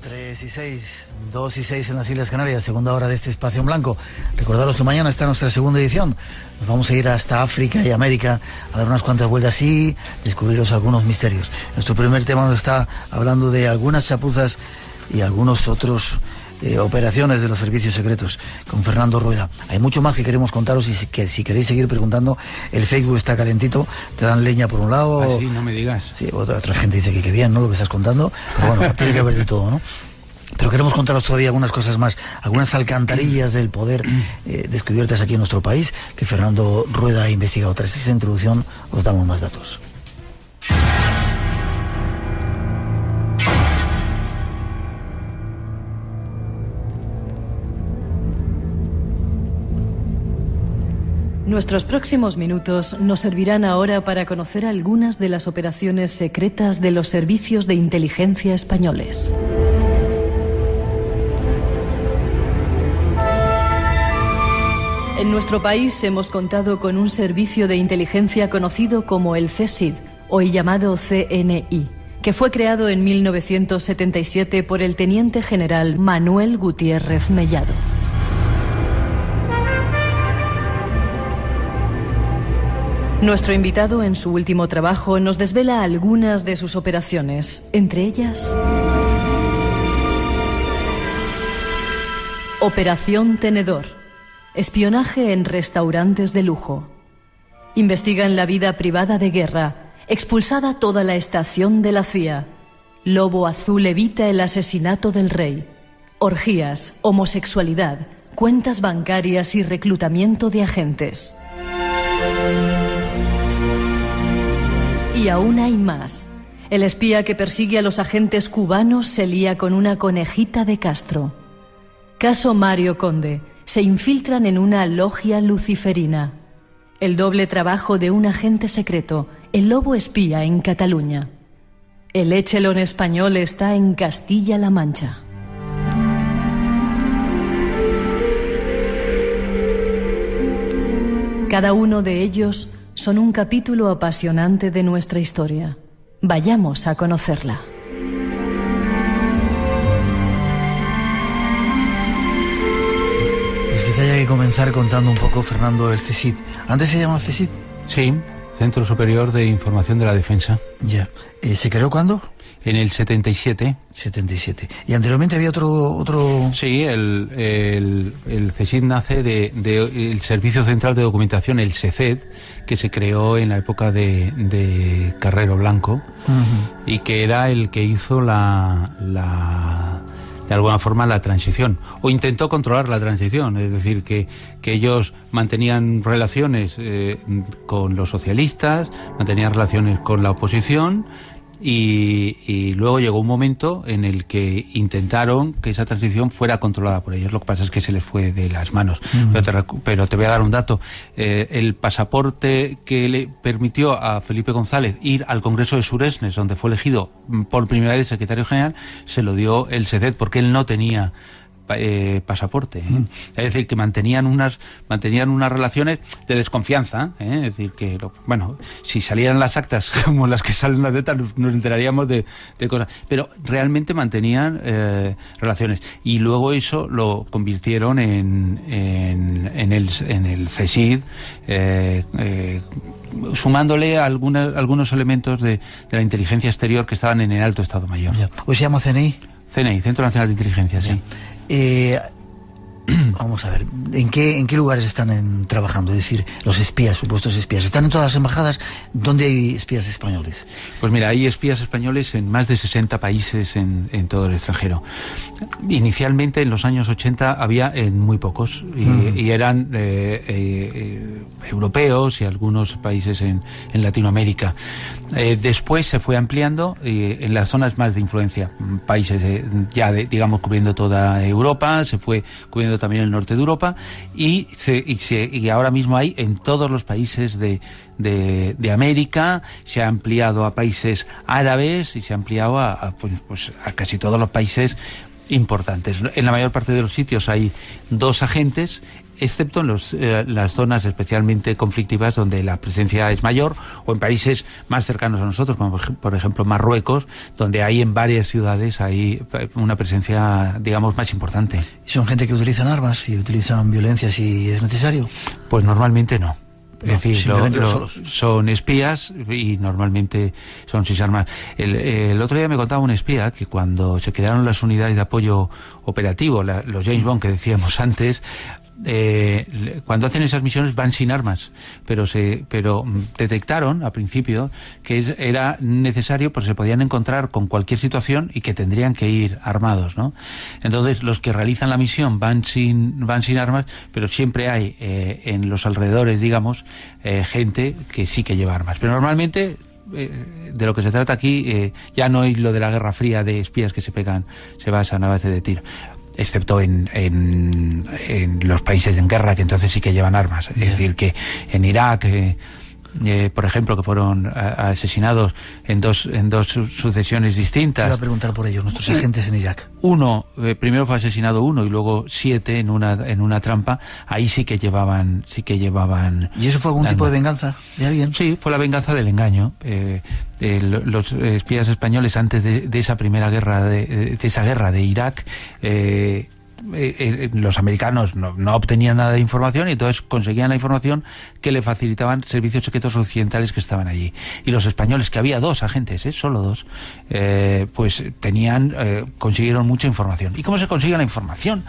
3:06, 2:06 en las Islas Canarias, segunda hora de este Espacio en Blanco. Recordaros que mañana está nuestra segunda edición. Nos vamos a ir hasta África y América a dar unas cuantas vueltas y descubriros algunos misterios. Nuestro primer tema nos está hablando de algunas chapuzas y algunos otros operaciones de los servicios secretos con Fernando Rueda. Hay mucho más que queremos contaros y si queréis seguir preguntando, el Facebook está calentito, te dan leña por un lado. Ah, sí, no me digas. Sí, otra gente dice que qué bien, ¿no?, lo que estás contando, pero bueno, tiene que haber de todo, ¿no? Pero queremos contaros todavía algunas cosas más, algunas alcantarillas del poder descubiertas aquí en nuestro país, que Fernando Rueda ha investigado. Tras esa introducción os damos más datos. Nuestros próximos minutos nos servirán ahora para conocer algunas de las operaciones secretas de los servicios de inteligencia españoles. En nuestro país hemos contado con un servicio de inteligencia conocido como el CSID, hoy llamado CNI, que fue creado en 1977 por el teniente general Manuel Gutiérrez Mellado. Nuestro invitado en su último trabajo nos desvela algunas de sus operaciones, entre ellas Operación Tenedor, espionaje en restaurantes de lujo. Investigan la vida privada de guerra, expulsada toda la estación de la CIA. Lobo Azul evita el asesinato del rey. Orgías, homosexualidad, cuentas bancarias y reclutamiento de agentes. Y aún hay más. El espía que persigue a los agentes cubanos se lía con una conejita de Castro. Caso Mario Conde. Se infiltran en una logia luciferina. El doble trabajo de un agente secreto, el lobo espía en Cataluña. El Echelon español está en Castilla-La Mancha. Cada uno de ellos son un capítulo apasionante de nuestra historia. Vayamos a conocerla. Pues quizá haya que comenzar contando un poco, Fernando, el CSID. ¿Antes se llamaba CSID? Sí, Centro Superior de Información de la Defensa. Ya. ¿Se creó cuándo? En el 77. 77. ¿Y anteriormente había otro...? Sí, el CSID nace del Servicio Central de Documentación, el SECED, que se creó en la época de Carrero Blanco, y que era el que hizo de alguna forma la transición, o intentó controlar la transición, es decir, que ellos mantenían relaciones con los socialistas, mantenían relaciones con la oposición, y luego llegó un momento en el que intentaron que esa transición fuera controlada por ellos. Lo que pasa es que se les fue de las manos. Pero te voy a dar un dato. El pasaporte que le permitió a Felipe González ir al Congreso de Suresnes, donde fue elegido por primera vez secretario general, se lo dio el SECED porque él no tenía pasaporte, Es decir, que mantenían unas relaciones de desconfianza, Es decir, que si salieran las actas como las que salen las letras, nos enteraríamos de cosas, pero realmente mantenían relaciones, y luego eso lo convirtieron en el CSID, sumándole algunos elementos de la inteligencia exterior que estaban en el Alto Estado Mayor. ¿Hoy se llama CNI? CNI, Centro Nacional de Inteligencia, sí. Vamos a ver, ¿en qué lugares están trabajando? Es decir, los espías, supuestos espías, ¿están en todas las embajadas? ¿Dónde hay espías españoles? Pues mira, hay espías españoles en más de 60 países en todo el extranjero. Inicialmente, en los años 80, había en muy pocos, y eran europeos y algunos países en Latinoamérica. Después se fue ampliando en las zonas más de influencia, países digamos cubriendo toda Europa, se fue cubriendo también el norte de Europa, y ahora mismo hay en todos los países de América, se ha ampliado a países árabes y se ha ampliado a casi todos los países importantes. En la mayor parte de los sitios hay 2 agentes. excepto en las zonas especialmente conflictivas donde la presencia es mayor, o en países más cercanos a nosotros, como por ejemplo Marruecos, donde hay en varias ciudades hay una presencia, digamos, más importante. ¿Y son gente que utilizan armas y utilizan violencia si es necesario? Pues normalmente no. Es decir, son espías y normalmente son sin armas. El otro día me contaba un espía que cuando se crearon las unidades de apoyo operativo, los James Bond que decíamos antes, cuando hacen esas misiones van sin armas, pero detectaron al principio que era necesario, porque se podían encontrar con cualquier situación y que tendrían que ir armados, ¿no? Entonces los que realizan la misión van sin armas, pero siempre hay en los alrededores, digamos, gente que sí que lleva armas, pero normalmente de lo que se trata aquí ya no es lo de la Guerra Fría de espías que se basan a base de tiro, excepto en los países en guerra, que entonces sí que llevan armas. Es decir, que en Irak, por ejemplo, que fueron asesinados en dos sucesiones distintas. Te iba a preguntar por ello, nuestros agentes en Irak. Primero fue asesinado uno y luego 7 en una trampa. Ahí sí que llevaban. ¿Y eso fue algún tipo de venganza de alguien? Sí, fue la venganza del engaño. Los espías españoles, antes de esa primera guerra, de esa guerra de Irak, los americanos no obtenían nada de información y entonces conseguían la información que le facilitaban servicios secretos occidentales que estaban allí. Y los españoles, que había 2 agentes, solo 2, pues consiguieron mucha información. ¿Y cómo se consigue la información?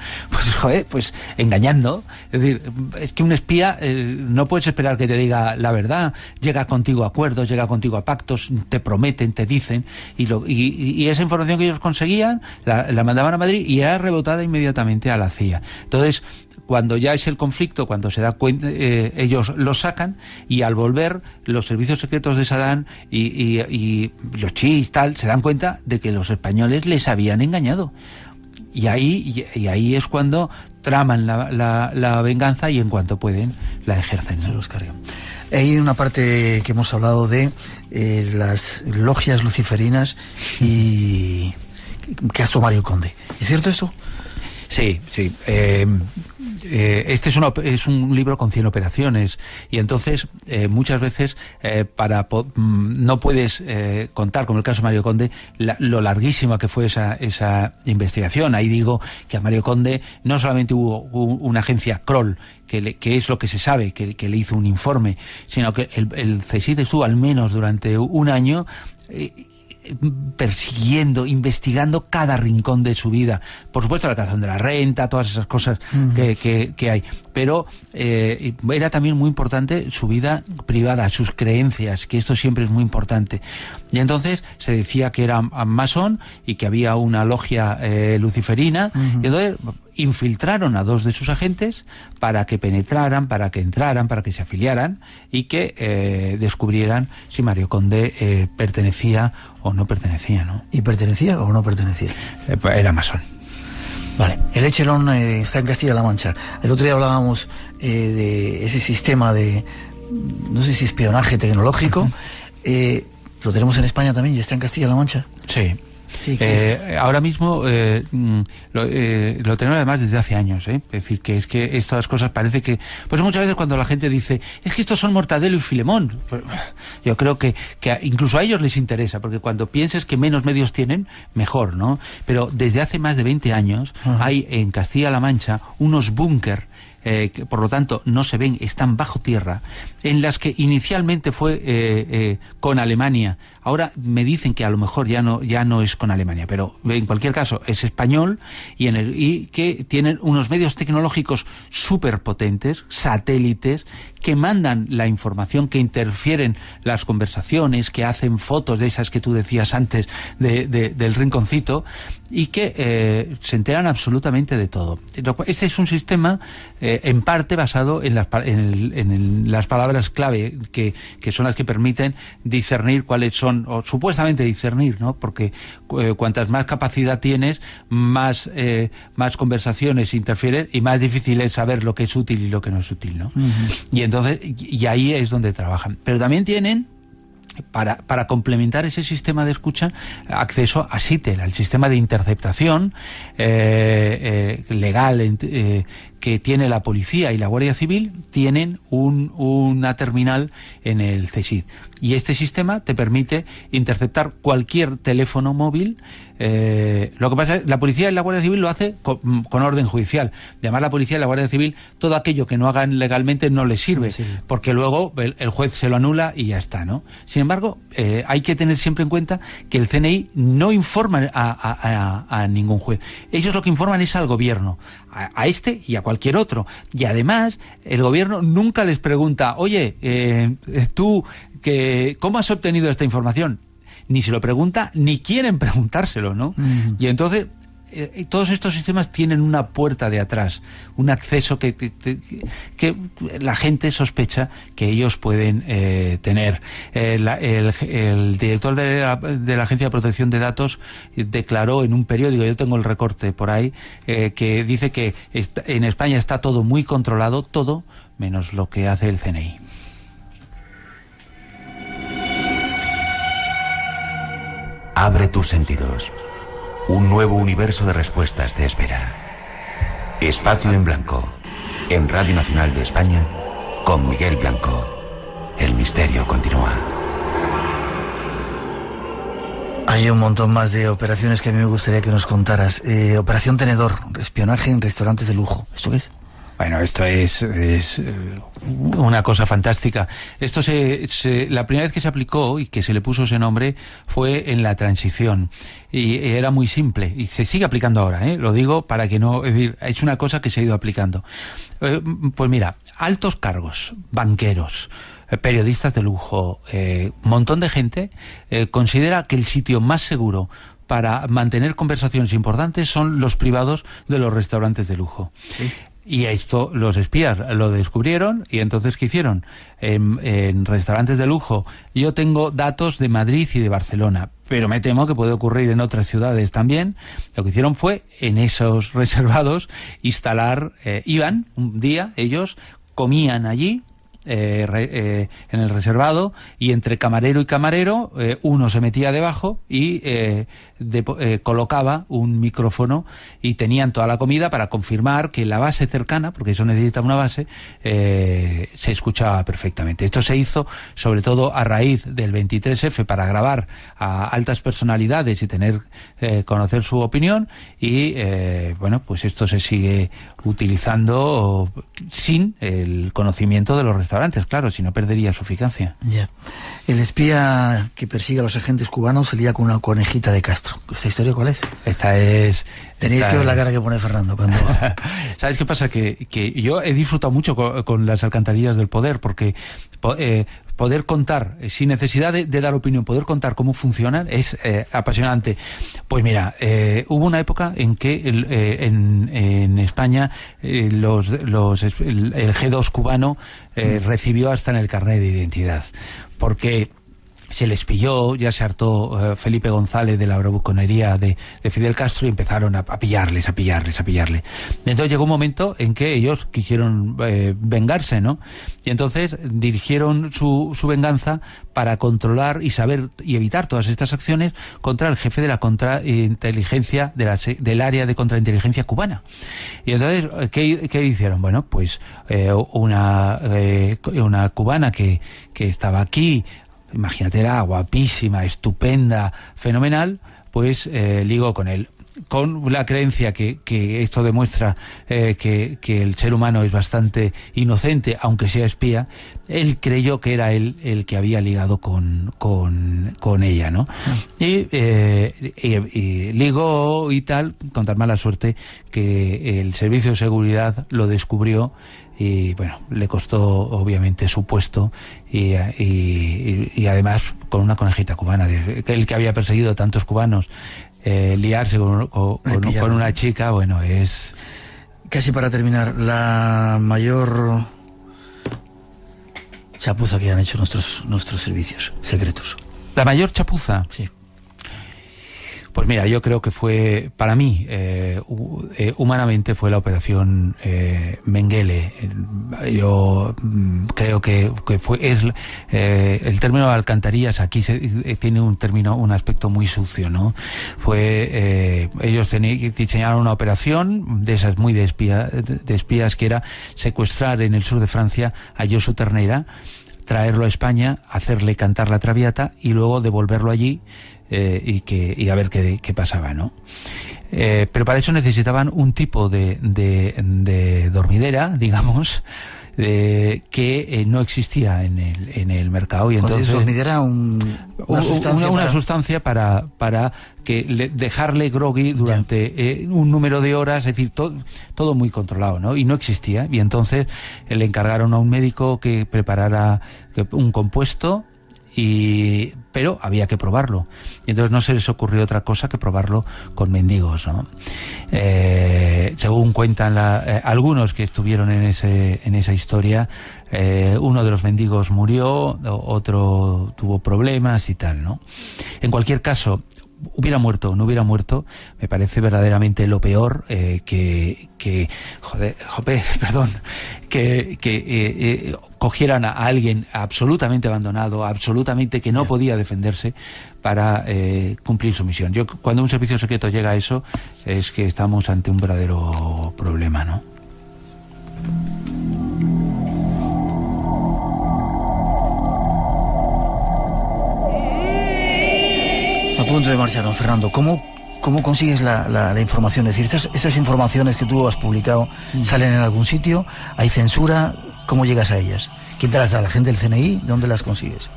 Pues engañando. Es decir, es que un espía no puedes esperar que te diga la verdad. Llega contigo a acuerdos, llega contigo a pactos, te prometen, te dicen, y esa información que ellos conseguían la mandaban a Madrid y era rebotada inmediatamente a la CIA. Entonces, cuando ya es el conflicto, cuando se da cuenta, ellos lo sacan, y al volver los servicios secretos de Saddam y los chiíes se dan cuenta de que los españoles les habían engañado. Y ahí es cuando traman la venganza, y en cuanto pueden la ejercen, ¿no? Se los cargan. Hay una parte que hemos hablado de las logias luciferinas y caso Mario Conde. ¿Es cierto esto? Sí. Este es un libro con 100 operaciones, y entonces muchas veces no puedes contar, como el caso de Mario Conde, lo larguísima que fue esa investigación. Ahí digo que a Mario Conde no solamente hubo una agencia Kroll, que es lo que se sabe, que le hizo un informe, sino que el CSIC estuvo al menos durante un año persiguiendo, investigando cada rincón de su vida. Por supuesto, la declaración de la renta, todas esas cosas que hay. Pero era también muy importante su vida privada, sus creencias, que esto siempre es muy importante. Y entonces se decía que era masón y que había una logia luciferina, y entonces infiltraron a 2 de sus agentes para que penetraran, para que entraran, para que se afiliaran y que descubrieran si Mario Conde pertenecía o no pertenecía, ¿no? ¿Y pertenecía o no pertenecía? Era masón. Vale, el Echelon está en Castilla-La Mancha. El otro día hablábamos de ese sistema de, no sé si espionaje tecnológico. ¿Lo tenemos en España también y está en Castilla-La Mancha? Sí. Sí, ahora mismo lo tenemos además desde hace años, Es decir, que es que estas cosas parece que... Pues muchas veces cuando la gente dice, es que estos son Mortadelo y Filemón, pues, yo creo que incluso a ellos les interesa, porque cuando pienses que menos medios tienen, mejor, ¿no? Pero desde hace más de 20 años hay en Castilla-La Mancha unos búnker, que por lo tanto no se ven, están bajo tierra, en las que inicialmente fue con Alemania. Ahora me dicen que a lo mejor ya no es con Alemania, pero en cualquier caso es español, y que tienen unos medios tecnológicos súper potentes, satélites, que mandan la información, que interfieren las conversaciones, que hacen fotos de esas que tú decías antes del rinconcito, y que se enteran absolutamente de todo. Este es un sistema en parte basado en las palabras clave, que son las que permiten discernir cuáles son, o supuestamente discernir, ¿no? Porque cuantas más capacidad tienes, más conversaciones interfieren, y más difícil es saber lo que es útil y lo que no es útil, ¿no? Y entonces, y ahí es donde trabajan. Pero también tienen, para complementar ese sistema de escucha, acceso a SITEL, al sistema de interceptación legal, que tiene la policía y la Guardia Civil tienen una terminal en el CSIC. Y este sistema te permite interceptar cualquier teléfono móvil. Lo que pasa es que la policía y la Guardia Civil lo hace con orden judicial. Además, la policía y la Guardia Civil, todo aquello que no hagan legalmente no les sirve, porque luego el juez se lo anula y ya está, ¿no? Sin embargo, hay que tener siempre en cuenta que el CNI no informa a ningún juez. Ellos lo que informan es al gobierno, a este y a cualquier otro. Y además, el gobierno nunca les pregunta, oye, tú, ¿cómo has obtenido esta información? Ni se lo pregunta, ni quieren preguntárselo, ¿no? Y entonces, todos estos sistemas tienen una puerta de atrás, un acceso que la gente sospecha que ellos pueden tener. El director de la Agencia de Protección de Datos declaró en un periódico, yo tengo el recorte por ahí, que dice que en España está todo muy controlado, todo menos lo que hace el CNI. Abre tus sentidos. Un nuevo universo de respuestas te espera. Espacio en Blanco, en Radio Nacional de España, con Miguel Blanco. El misterio continúa. Hay un montón más de operaciones que a mí me gustaría que nos contaras. Operación Tenedor, espionaje en restaurantes de lujo. ¿Esto qué es? Bueno, esto es una cosa fantástica. Esto la primera vez que se aplicó y que se le puso ese nombre fue en la transición. Y era muy simple. Y se sigue aplicando ahora, ¿eh? Lo digo para que no... Es decir, es una cosa que se ha ido aplicando. Pues mira, altos cargos, banqueros, periodistas de lujo, montón de gente considera que el sitio más seguro para mantener conversaciones importantes son los privados de los restaurantes de lujo. Sí. Y esto los espías lo descubrieron y entonces ¿qué hicieron? En restaurantes de lujo yo tengo datos de Madrid y de Barcelona, pero me temo que puede ocurrir en otras ciudades también. Lo que hicieron fue en esos reservados instalar, iban un día, ellos comían allí en el reservado y entre camarero y camarero uno se metía debajo y colocaba un micrófono y tenían toda la comida para confirmar que la base cercana, porque eso necesita una base, se escuchaba perfectamente. Esto se hizo sobre todo a raíz del 23F para grabar a altas personalidades y conocer su opinión y bueno, pues esto se sigue utilizando sin el conocimiento de los restaurantes, claro, si no perdería su eficacia. Ya. El espía que persigue a los agentes cubanos se lía con una conejita de Castro. ¿Esta historia cuál es? Tenéis que ver la cara que pone Fernando cuando... ¿Sabes qué pasa? Que yo he disfrutado mucho con las alcantarillas del poder, porque poder contar, sin necesidad de dar opinión, poder contar cómo funcionan es apasionante. Pues mira, hubo una época en que en España el G2 cubano recibió hasta en el carnet de identidad, porque se les pilló, ya se hartó Felipe González de la bravuconería de Fidel Castro y empezaron a pillarle. Entonces llegó un momento en que ellos quisieron vengarse, ¿no? Y entonces dirigieron su venganza para controlar y saber y evitar todas estas acciones contra el jefe de la contrainteligencia del área de contrainteligencia cubana. Y entonces, ¿qué hicieron? Bueno, pues una cubana que estaba aquí, imagínate, era guapísima, estupenda, fenomenal, pues ligó con él. Con la creencia que esto demuestra que el ser humano es bastante inocente, aunque sea espía, él creyó que era él el que había ligado con ella, ¿no? Y ligó y tal, con tan mala suerte que el servicio de seguridad lo descubrió y bueno, le costó obviamente su puesto y además con una conejita cubana, el que había perseguido a tantos cubanos. Liarse con una chica, bueno, es... Casi para terminar, la mayor chapuza que han hecho nuestros servicios secretos. ¿La mayor chapuza? Sí. Pues mira, yo creo que fue, para mí, humanamente fue la operación Mengele. Yo creo que el término alcantarillas aquí tiene un aspecto muy sucio, ¿no? Ellos diseñaron una operación de esas muy de espías, que era secuestrar en el sur de Francia a Josu Ternera, traerlo a España, hacerle cantar la Traviata y luego devolverlo allí y a ver qué pasaba, ¿no? Pero para eso necesitaban un tipo de dormidera, digamos, que no existía en el mercado. Y entonces dormidera, una sustancia para dejarle groggy durante un número de horas, es decir, todo muy controlado, ¿no? Y no existía. Y entonces le encargaron a un médico que preparara un compuesto, pero había que probarlo, y entonces no se les ocurrió otra cosa que probarlo con mendigos, ¿no? Según cuentan algunos que estuvieron en esa historia, uno de los mendigos murió, otro tuvo problemas y tal, ¿no? En cualquier caso, hubiera muerto o no hubiera muerto, me parece verdaderamente lo peor que cogieran a alguien absolutamente abandonado, absolutamente que no podía defenderse, para cumplir su misión. Cuando un servicio secreto llega a eso, es que estamos ante un verdadero problema, ¿no? A punto de marcharnos, Fernando, ¿cómo consigues la información? Es decir, esas informaciones que tú has publicado salen en algún sitio, hay censura, ¿cómo llegas a ellas? ¿Quién te las da? ¿La gente del CNI? ¿Dónde las consigues?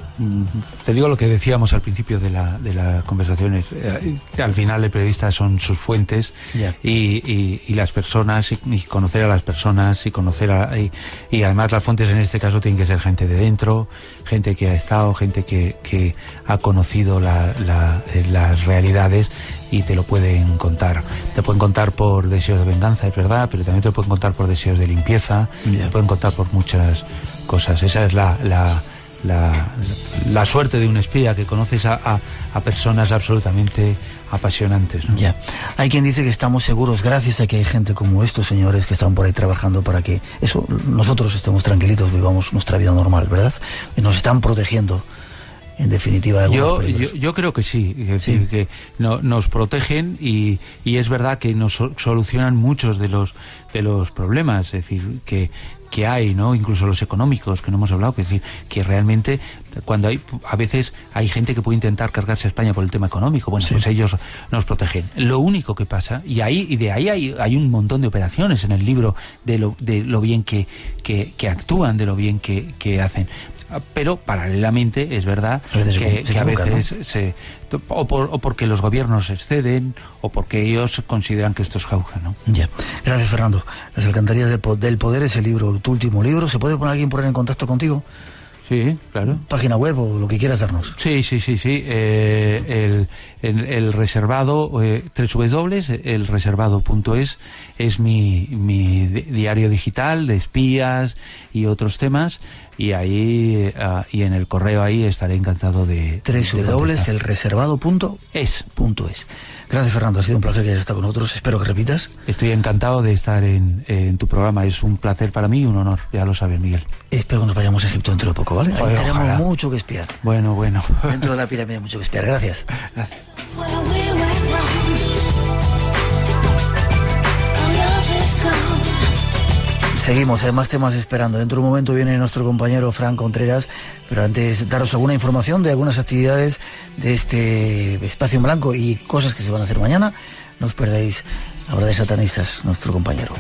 Te digo lo que decíamos al principio de la conversación. Al final el periodista son sus fuentes, y las personas, y conocer a las personas, y además las fuentes en este caso tienen que ser gente de dentro, gente que ha estado, gente que ha conocido las realidades, y te lo pueden contar. Te pueden contar por deseos de venganza, es verdad, pero también te pueden contar por deseos de limpieza, te pueden contar por muchas cosas. Esa es la suerte de un espía, que conoces a personas absolutamente apasionantes, ¿no? Ya. Hay quien dice que estamos seguros gracias a que hay gente como estos señores que están por ahí trabajando para que nosotros estemos tranquilitos, vivamos nuestra vida normal, ¿verdad? Y nos están protegiendo, en definitiva, de algunos peligros. Yo creo que sí, es decir, que nos protegen, y es verdad que nos solucionan muchos de los problemas, es decir, que hay, ¿no? Incluso los económicos, que no hemos hablado, que es decir, que realmente cuando a veces hay gente que puede intentar cargarse a España por el tema económico, pues ellos nos protegen. Lo único que pasa, y de ahí hay un montón de operaciones en el libro de lo bien que actúan, de lo bien que hacen. Pero paralelamente es verdad que a veces ¿no? o porque los gobiernos exceden, o porque ellos consideran que esto es jauja, ¿no? Ya. Gracias, Fernando. Las alcantarillas del poder es tu último libro. ¿Se puede alguien poner en contacto contigo? Sí, claro. ¿Página web o lo que quieras darnos? Sí. El reservado, www.elreservado.es, es mi diario digital de espías y otros temas, y ahí y en el correo ahí estaré encantado de www.elreservado.es. Gracias, Fernando, ha sido un placer que hayas estado con nosotros, espero que repitas. Estoy encantado de estar en tu programa, es un placer para mí y un honor, ya lo sabes, Miguel. Espero que nos vayamos a Egipto dentro de poco, ¿vale? Ahí tenemos mucho que espiar. Bueno. Dentro de la pirámide hay mucho que espiar, gracias. Seguimos, hay más temas esperando. Dentro de un momento viene nuestro compañero Fran Contreras, pero antes daros alguna información de algunas actividades de este espacio en blanco y cosas que se van a hacer mañana. No os perdáis Hora de Satanistas, nuestro compañero.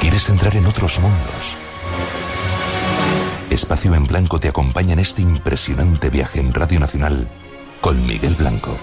¿Quieres entrar en otros mundos? Espacio en Blanco te acompaña en este impresionante viaje en Radio Nacional con Miguel Blanco.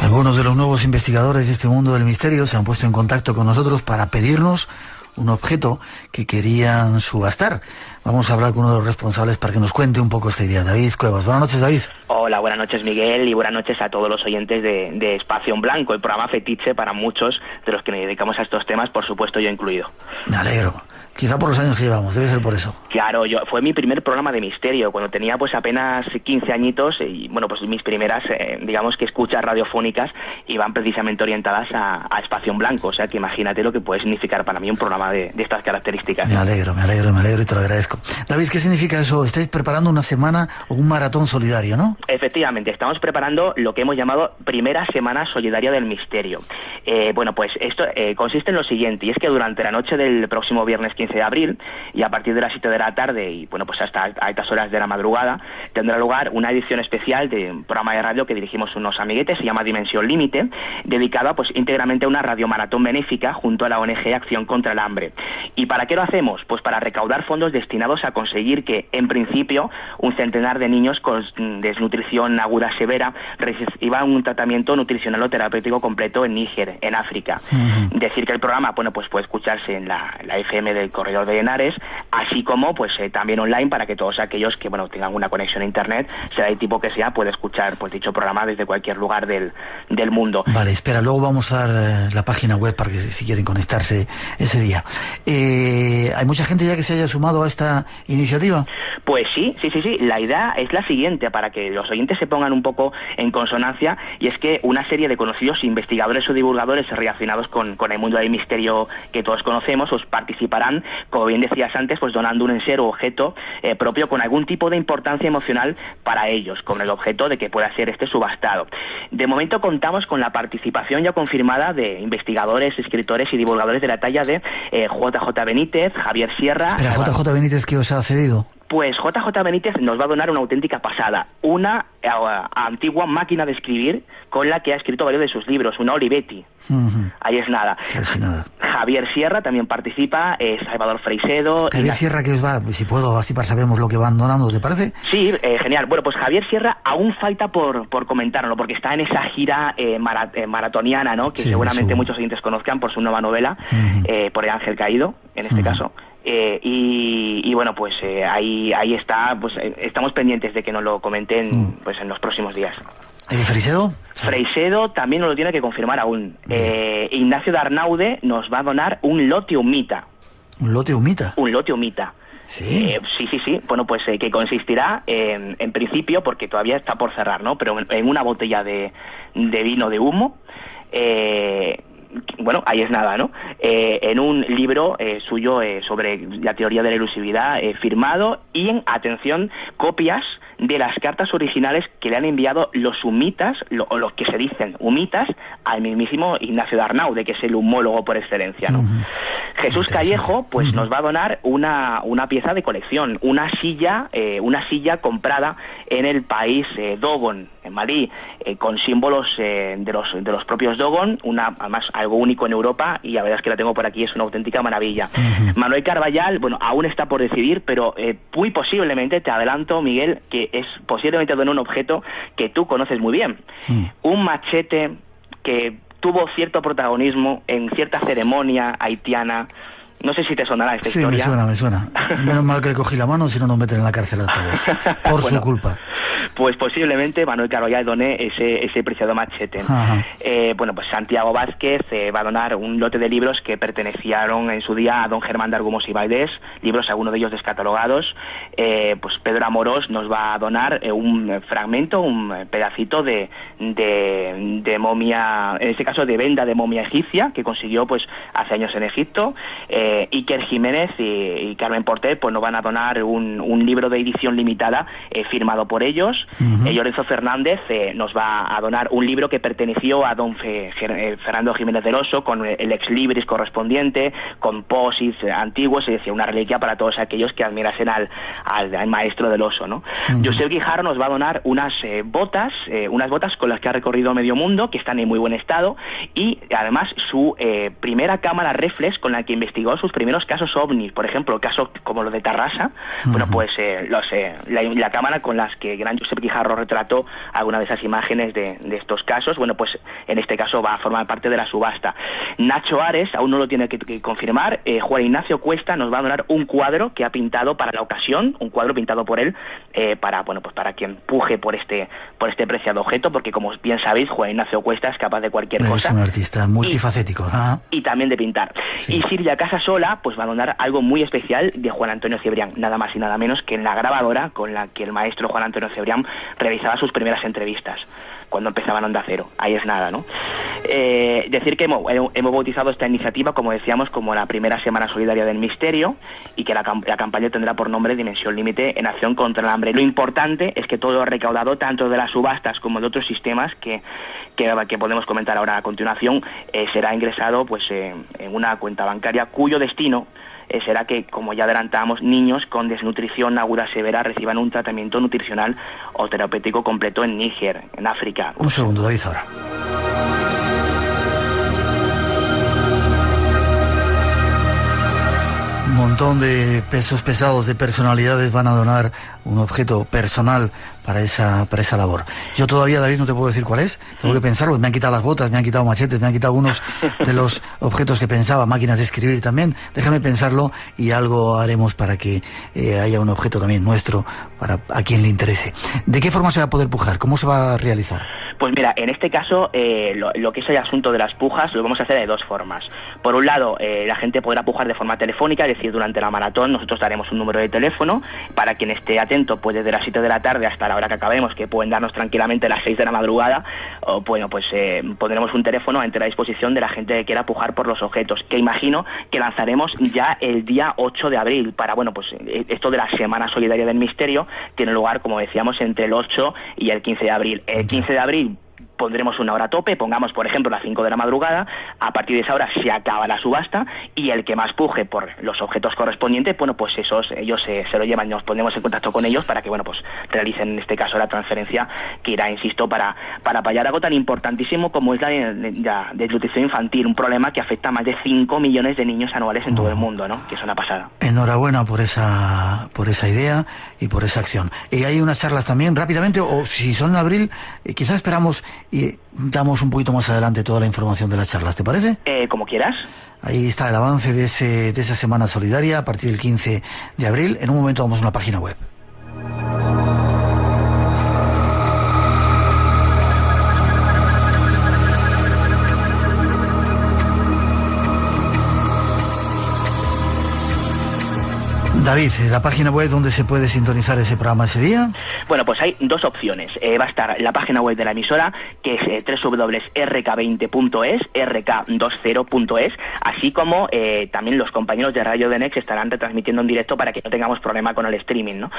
Algunos de los nuevos investigadores de este mundo del misterio se han puesto en contacto con nosotros para pedirnos un objeto que querían subastar. Vamos a hablar con uno de los responsables para que nos cuente un poco esta idea. David Cuevas. Buenas noches, David. Hola, buenas noches, Miguel, y buenas noches a todos los oyentes de Espacio en Blanco, el programa fetiche para muchos de los que nos dedicamos a estos temas, por supuesto yo incluido. Me alegro. Quizá por los años que llevamos, debe ser por eso. Claro, fue mi primer programa de misterio, cuando tenía pues apenas 15 añitos, y bueno, pues mis primeras, digamos que escuchas radiofónicas iban precisamente orientadas a Espacio en Blanco, o sea que imagínate lo que puede significar para mí un programa de estas características. Me alegro y te lo agradezco. David, ¿qué significa eso? Estáis preparando una semana o un maratón solidario, ¿no? Efectivamente, estamos preparando lo que hemos llamado Primera Semana Solidaria del Misterio. Bueno, pues esto consiste en lo siguiente, y es que durante la noche del próximo viernes 15 de abril, y a partir de las 7 de la tarde, y bueno, pues hasta a estas horas de la madrugada, tendrá lugar una edición especial de un programa de radio que dirigimos unos amiguetes, se llama Dimensión Límite, dedicada pues íntegramente a una radiomaratón benéfica junto a la ONG Acción contra el Hambre. ¿Y para qué lo hacemos? Pues para recaudar fondos destinados a conseguir que, en principio, un centenar de niños con desnutrición aguda severa reciban un tratamiento nutricional o terapéutico completo en Níger, en África. Decir que el programa, bueno, pues puede escucharse en la FM del Corredor de Henares, así como pues también online para que todos aquellos que bueno tengan una conexión a internet, sea del tipo que sea, puede escuchar pues dicho programa desde cualquier lugar del mundo. Vale, espera, luego vamos a dar la página web para que si quieren conectarse ese día. ¿Hay mucha gente ya que se haya sumado a esta iniciativa? Pues sí. La idea es la siguiente, para que los oyentes se pongan un poco en consonancia, y es que una serie de conocidos investigadores o divulgadores relacionados con el mundo del misterio que todos conocemos, pues participarán, como bien decías antes, pues donando un enseres o objeto propio con algún tipo de importancia emocional para ellos, con el objeto de que pueda ser subastado. De momento contamos con la participación ya confirmada de investigadores, escritores y divulgadores de la talla de JJ Benítez, Javier Sierra... Espera, JJ Benítez, ¿qué os ha cedido? Pues JJ Benítez nos va a donar una auténtica pasada, una antigua máquina de escribir con la que ha escrito varios de sus libros, una Olivetti. Ahí es nada. Casi nada. Javier Sierra también participa, Salvador Freixedo... Javier Sierra, ¿qué os va? Si puedo, así para sabemos lo que van donando, ¿te parece? Sí, genial. Bueno, pues Javier Sierra aún falta por comentarlo, porque está en esa gira maratoniana, ¿no? Que sí, seguramente muchos oyentes conozcan por su nueva novela, por El Ángel Caído, en este caso. Y bueno, pues ahí está, pues estamos pendientes de que nos lo comenten pues en los próximos días. ¿Freixedo? Freixedo también nos lo tiene que confirmar aún. Ignacio de Arnaude nos va a donar un lote humita. ¿Un lote humita? Un lote humita. ¿Sí? Sí. Bueno, pues que consistirá en principio, porque todavía está por cerrar, ¿no? Pero en una botella de vino de humo. Bueno, ahí es nada, ¿no? En un libro suyo sobre la teoría de la elusividad, firmado, y atención, copias de las cartas originales que le han enviado los humitas, o los que se dicen humitas, al mismísimo Ignacio de Arnaude, que es el humólogo por excelencia, ¿no? Jesús Callejo, pues nos va a donar una pieza de colección, una silla comprada en el país Dogon, en Malí, con símbolos de los propios Dogon, además algo único en Europa, y la verdad es que la tengo por aquí, es una auténtica maravilla. Manuel Carballal, bueno, aún está por decidir, pero muy posiblemente, te adelanto, Miguel, que es posiblemente un objeto que tú conoces muy bien. Un machete que tuvo cierto protagonismo en cierta ceremonia haitiana. No sé si te sonará esta historia. Sí, me suena. Menos mal que le cogí la mano, si no nos meten en la cárcel a todos. Por su culpa. Pues posiblemente Manuel Carballal done ese preciado machete. Bueno, pues Santiago Vázquez va a donar un lote de libros que pertenecieron en su día a don Germán de Argumos y Valdés, libros, algunos de ellos descatalogados. Pues Pedro Amorós nos va a donar un fragmento, un pedacito de momia, en este caso de venda de momia egipcia, que consiguió pues hace años en Egipto. Iker Jiménez y Carmen Porter pues nos van a donar un libro de edición limitada firmado por ellos. Lorenzo Fernández nos va a donar un libro que perteneció a don Fernando Jiménez del Oso, con el ex libris correspondiente, con posits antiguos, es decir, una reliquia para todos aquellos que admirasen al maestro del oso, ¿no? Josep Guijarro nos va a donar unas botas con las que ha recorrido medio mundo, que están en muy buen estado, y además su primera cámara reflex con la que investigó investigó sus primeros casos ovnis, por ejemplo, casos como los de Tarrasa. Bueno, pues la cámara con las que gran Josep Guijarro retrató alguna de esas imágenes de estos casos, bueno, pues en este caso va a formar parte de la subasta. Nacho Ares aún no lo tiene que confirmar. Juan Ignacio Cuesta nos va a donar un cuadro que ha pintado para la ocasión, un cuadro pintado por él para quien puje por este preciado objeto, porque como bien sabéis, Juan Ignacio Cuesta es capaz de cualquier cosa. Es un artista multifacético. Y también de pintar. Sí. Y Silvia Casasola pues va a donar algo muy especial de Juan Antonio Cebrián, nada más y nada menos que en la grabadora con la que el maestro Juan Antonio Cebrián realizaba sus primeras entrevistas cuando empezaba en Onda Cero. Ahí es nada, ¿no? Decir que hemos bautizado esta iniciativa, como decíamos, como la primera Semana Solidaria del Misterio, y que la campaña tendrá por nombre Dimensión Límite en acción contra el hambre. Lo importante es que todo lo recaudado, tanto de las subastas como de otros sistemas que podemos comentar ahora a continuación, será ingresado pues en una cuenta bancaria cuyo destino será que, como ya adelantamos, niños con desnutrición aguda severa reciban un tratamiento nutricional o terapéutico completo en Níger, en África. Un segundo, David, ahora. Un montón de pesos pesados de personalidades van a donar un objeto personal para esa labor. Yo todavía, David, no te puedo decir cuál es, tengo que pensarlo. Me han quitado las botas, me han quitado machetes, me han quitado algunos de los objetos que pensaba, máquinas de escribir también. Déjame pensarlo y algo haremos para que haya un objeto también nuestro para a quien le interese. ¿De qué forma se va a poder pujar? ¿Cómo se va a realizar? Pues mira, en este caso, lo que es el asunto de las pujas lo vamos a hacer de dos formas. Por un lado, la gente podrá pujar de forma telefónica, es decir, durante la maratón nosotros daremos un número de teléfono para quien esté atento, pues desde las 7 de la tarde hasta la hora que acabemos, que pueden darnos tranquilamente a las 6 de la madrugada, o bueno, pues pondremos un teléfono a entera disposición de la gente que quiera pujar por los objetos, que imagino que lanzaremos ya el día 8 de abril, para, bueno, pues esto de la Semana Solidaria del Misterio tiene lugar, como decíamos, entre el 8 y el 15 de abril. El 15 de abril pondremos una hora tope, pongamos por ejemplo las 5 de la madrugada, a partir de esa hora se acaba la subasta y el que más puje por los objetos correspondientes, bueno, pues ellos se lo llevan, nos ponemos en contacto con ellos para que, bueno, pues realicen en este caso la transferencia que irá, insisto, para paliar algo tan importantísimo como es la desnutrición infantil, un problema que afecta a más de 5 millones de niños anuales en todo el mundo, ¿no? Que es una pasada. Enhorabuena por esa idea y por esa acción. Y hay unas charlas también, rápidamente, o si son en abril, quizás esperamos y damos un poquito más adelante toda la información de las charlas, ¿te parece? Como quieras. Ahí está el avance de esa Semana Solidaria a partir del 15 de abril. En un momento vamos a una página web. David, ¿la página web donde se puede sintonizar ese programa ese día? Bueno, pues hay dos opciones. Va a estar la página web de la emisora, que es www.rk20.es, rk20.es, así como también los compañeros de Radio Edenex estarán retransmitiendo en directo para que no tengamos problema con el streaming, ¿no?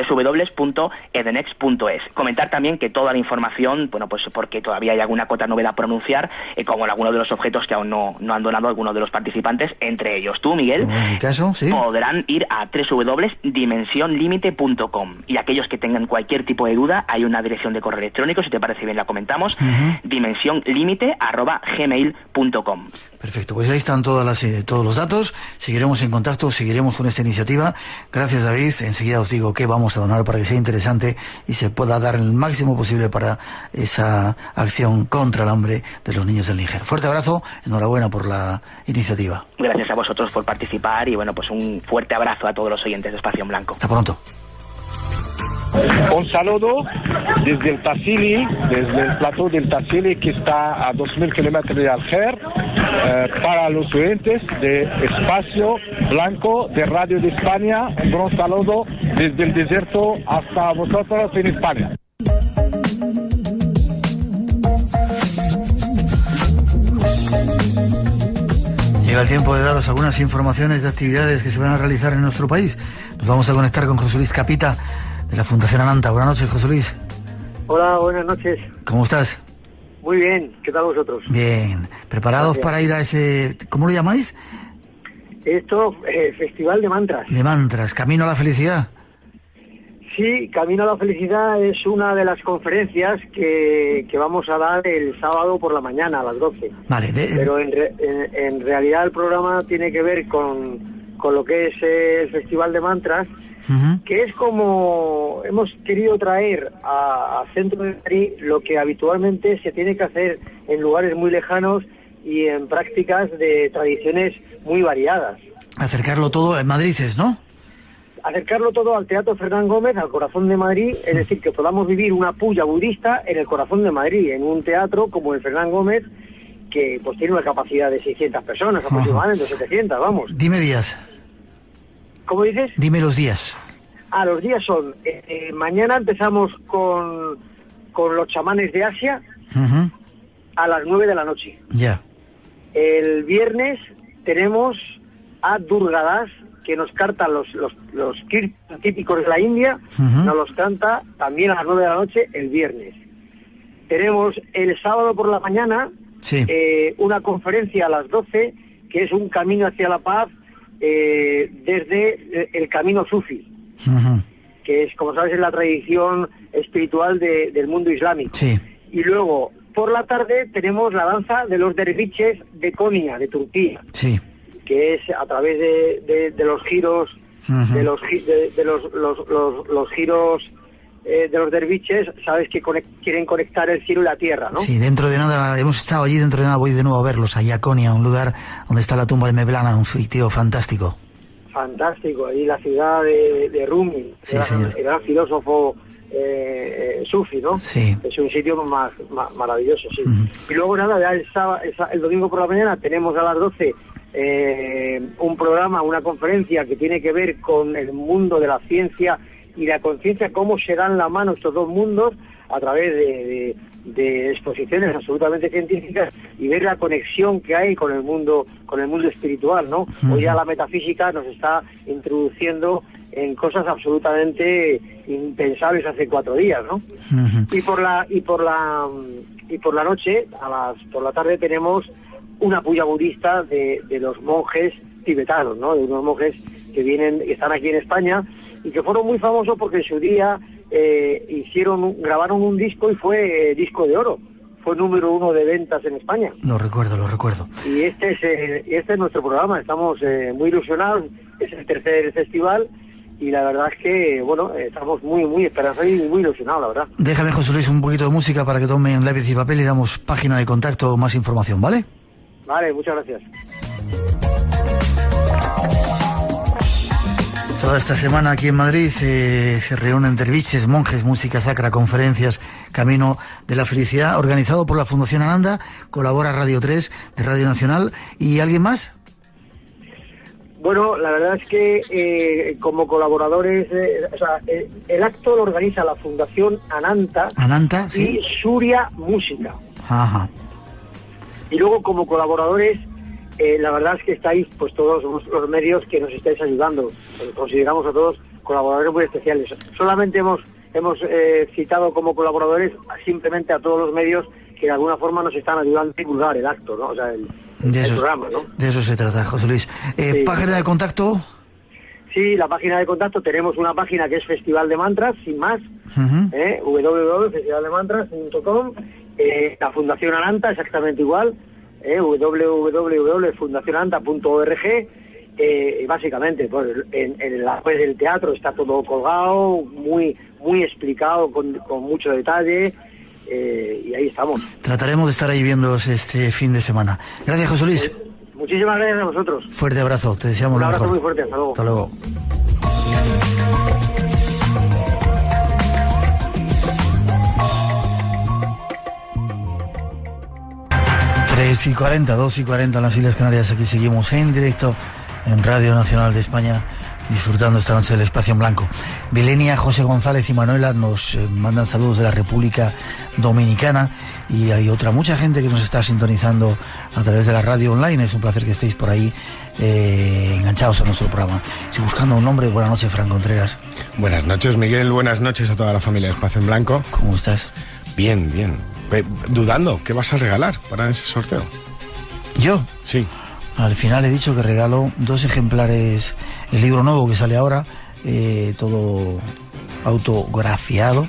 www.edenex.es. Comentar también que toda la información, bueno, pues porque todavía hay alguna cuota novedad a pronunciar, como en algunos de los objetos que aún no han donado algunos de los participantes, entre ellos tú, Miguel, en mi caso, sí, podrán ir a www.dimensionlimite.com, y aquellos que tengan cualquier tipo de duda, hay una dirección de correo electrónico, si te parece bien la comentamos, dimensionlimite@gmail.com. Perfecto, pues ahí están todos los datos. Seguiremos en contacto, seguiremos con esta iniciativa. Gracias, David. Enseguida os digo que vamos a donar para que sea interesante y se pueda dar el máximo posible para esa acción contra el hambre de los niños del Níger. Fuerte abrazo, enhorabuena por la iniciativa. Gracias a vosotros por participar y, bueno, pues un fuerte abrazo a todos los oyentes de Espacio en Blanco. Hasta pronto. Un saludo desde el Tassili, desde el plató del Tassili, que está a 2.000 kilómetros de Alger, para los oyentes de Espacio Blanco de Radio de España. Un gran saludo desde el desierto hasta vosotros en España. Llega el tiempo de daros algunas informaciones de actividades que se van a realizar en nuestro país. Nos vamos a conectar con José Luis Capita, de la Fundación Ananta. Buenas noches, José Luis. Hola, buenas noches. ¿Cómo estás? Muy bien, ¿qué tal vosotros? Bien. ¿Preparados para ir a ese, cómo lo llamáis? Esto, Festival de Mantras. De Mantras, Camino a la Felicidad. Sí, Camino a la Felicidad es una de las conferencias que vamos a dar el sábado por la mañana a las 12. Vale. Pero en realidad el programa tiene que ver con lo que es el Festival de Mantras, que es como hemos querido traer a centro de Madrid lo que habitualmente se tiene que hacer en lugares muy lejanos y en prácticas de tradiciones muy variadas. Acercarlo todo en Madrid, ¿no? Acercarlo todo al Teatro Fernán Gómez, al corazón de Madrid, es decir, que podamos vivir una puya budista en el corazón de Madrid, en un teatro como el Fernán Gómez, que pues tiene una capacidad de 600 personas, aproximadamente 700, vamos. Dime días. ¿Cómo dices? Dime los días. Los días son, mañana empezamos con los chamanes de Asia a las 9 de la noche. Ya. El viernes tenemos a Durga Das, que nos canta los kirtan típicos de la India, nos los canta también a las 9 de la noche el viernes. Tenemos el sábado por la mañana una conferencia a las 12, que es un camino hacia la paz desde el camino sufi, que es, como sabes, es la tradición espiritual del mundo islámico. Sí. Y luego, por la tarde, tenemos la danza de los derviches de Konya, de Turquía. Sí. Que es a través de los giros, de los giros de los derviches, sabes que quieren conectar el cielo y la tierra, ¿no? Sí, dentro de nada, hemos estado allí, dentro de nada voy de nuevo a verlos, allá a Konya, un lugar donde está la tumba de Mevlana, un sitio fantástico. Fantástico, ahí la ciudad de Rumi, sí, el gran filósofo sufi, ¿no? Sí. Es un sitio maravilloso, sí. Y luego nada, ya el domingo por la mañana tenemos a las 12 un programa, una conferencia que tiene que ver con el mundo de la ciencia y la conciencia, cómo se dan la mano estos dos mundos a través de exposiciones absolutamente científicas y ver la conexión que hay con el mundo espiritual, ¿no? Hoy ya la metafísica nos está introduciendo en cosas absolutamente impensables hace 4 días, ¿no? Y por la noche, por la tarde tenemos una puya budista de los monjes tibetanos, ¿no? De unos monjes que están aquí en España y que fueron muy famosos porque en su día grabaron un disco y fue disco de oro. Fue número 1 de ventas en España. Lo recuerdo. Y este es nuestro programa. Estamos muy ilusionados. Es el tercer festival y la verdad es que, bueno, estamos muy, muy esperanzados y muy ilusionados, la verdad. Déjame, José Luis, un poquito de música para que tomen lápiz y papel y damos página de contacto, más información, ¿vale? Vale, muchas gracias. Toda esta semana aquí en Madrid se reúnen derviches, monjes, música sacra, conferencias, Camino de la Felicidad, organizado por la Fundación Ananda, colabora Radio 3 de Radio Nacional. ¿Y alguien más? Bueno, la verdad es que como colaboradores, el acto lo organiza la Fundación Ananta, ¿sí? Y Surya Música. Ajá. Y luego como colaboradores, la verdad es que estáis pues todos los medios que nos estáis ayudando. Consideramos a todos colaboradores muy especiales. Solamente hemos citado como colaboradores simplemente a todos los medios que de alguna forma nos están ayudando a divulgar el acto, ¿no? O sea, el programa, ¿no? De eso se trata, José Luis. Sí. ¿Página de contacto? Sí, la página de contacto, tenemos una página que es Festival de Mantras, sin más, www.festivaldeMantras.com, la Fundación Ananta, exactamente igual, www.fundacionananta.org. Básicamente, pues, en la web del teatro está todo colgado, muy muy explicado, con mucho detalle, y ahí estamos. Trataremos de estar ahí viéndoos este fin de semana. Gracias, José Luis. Muchísimas gracias a vosotros. Fuerte abrazo, te deseamos lo mejor. Un abrazo muy fuerte, hasta luego. Hasta luego. Tres y 40, 2:40 en las Islas Canarias. Aquí seguimos en directo en Radio Nacional de España, disfrutando esta noche del Espacio en Blanco. Belenia, José González y Manuela nos mandan saludos de la República Dominicana, y hay mucha gente que nos está sintonizando a través de la radio online. Es un placer que estéis por ahí enganchados a nuestro programa. Estoy buscando un nombre. Buenas noches, Fran Contreras. Buenas noches, Miguel. Buenas noches a toda la familia de Espacio en Blanco. ¿Cómo estás? Bien, bien. Dudando, ¿qué vas a regalar para ese sorteo? ¿Yo? Sí. Al final he dicho que regalo 2 ejemplares, el libro nuevo que sale ahora, todo autografiado.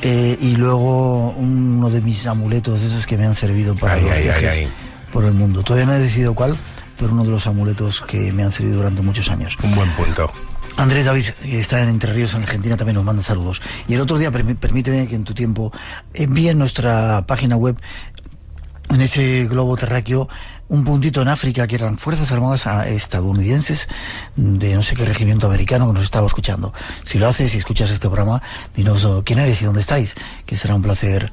Y luego uno de mis amuletos, esos que me han servido para los viajes por el mundo. Todavía no he decidido cuál, pero uno de los amuletos que me han servido durante muchos años. Un buen punto. Andrés David, que está en Entre Ríos, en Argentina, también nos manda saludos. Y el otro día, permíteme que en tu tiempo envíe en nuestra página web, en ese globo terráqueo, un puntito en África, que eran Fuerzas Armadas estadounidenses de no sé qué regimiento americano que nos estaba escuchando. Si lo haces y escuchas este programa, dinos quién eres y dónde estáis, que será un placer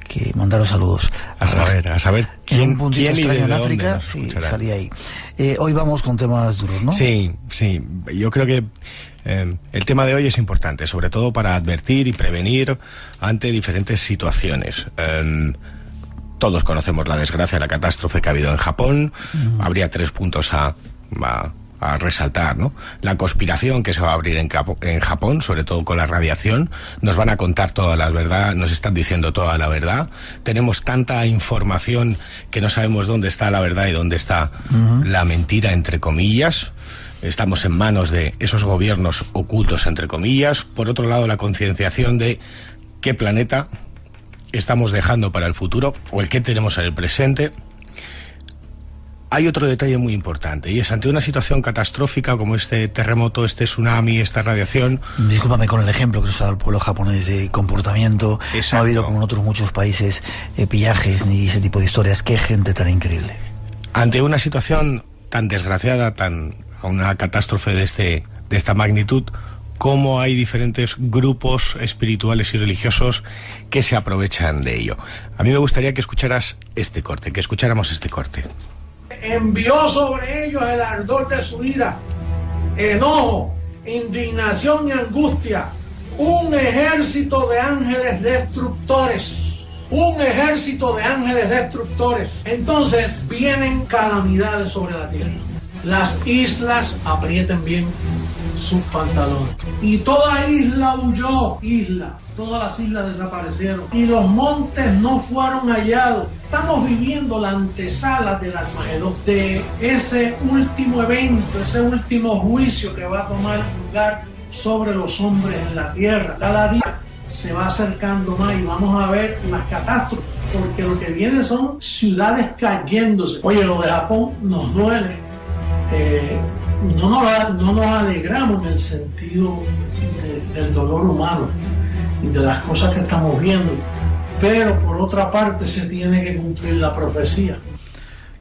que mandaros saludos. A saber quién, un puntito extraño en África, sí, salí ahí. Hoy vamos con temas duros, ¿no? Sí, yo creo que el tema de hoy es importante, sobre todo para advertir y prevenir ante diferentes situaciones. Todos conocemos la desgracia, la catástrofe que ha habido en Japón. Habría 3 puntos a resaltar, ¿no? La conspiración que se va a abrir en Japón, sobre todo con la radiación. Nos van a contar toda la verdad, nos están diciendo toda la verdad. Tenemos tanta información que no sabemos dónde está la verdad y dónde está la mentira, entre comillas. Estamos en manos de esos gobiernos ocultos, entre comillas. Por otro lado, la concienciación de qué planeta estamos dejando para el futuro o el que tenemos en el presente. Hay otro detalle muy importante, y es ante una situación catastrófica como este terremoto, este tsunami, esta radiación... Discúlpame con el ejemplo que nos ha dado el pueblo japonés de comportamiento. Exacto. No ha habido, como en otros muchos países, pillajes ni ese tipo de historias. Qué gente tan increíble. Ante una situación tan desgraciada, una catástrofe de esta magnitud, cómo hay diferentes grupos espirituales y religiosos que se aprovechan de ello. A mí me gustaría que escucháramos este corte. Envió sobre ellos el ardor de su ira, enojo, indignación y angustia, un ejército de ángeles destructores. Entonces vienen calamidades sobre la tierra. Las islas aprieten bien sus pantalones. Y toda isla huyó, todas las islas desaparecieron y los montes no fueron hallados. Estamos viviendo la antesala del Armagedón, de ese último evento, ese último juicio que va a tomar lugar sobre los hombres en la tierra. Cada día se va acercando más y vamos a ver las catástrofes, porque lo que viene son ciudades cayéndose. Oye, lo de Japón nos duele. No nos alegramos en el sentido del dolor humano y de las cosas que estamos viendo, pero por otra parte se tiene que cumplir la profecía.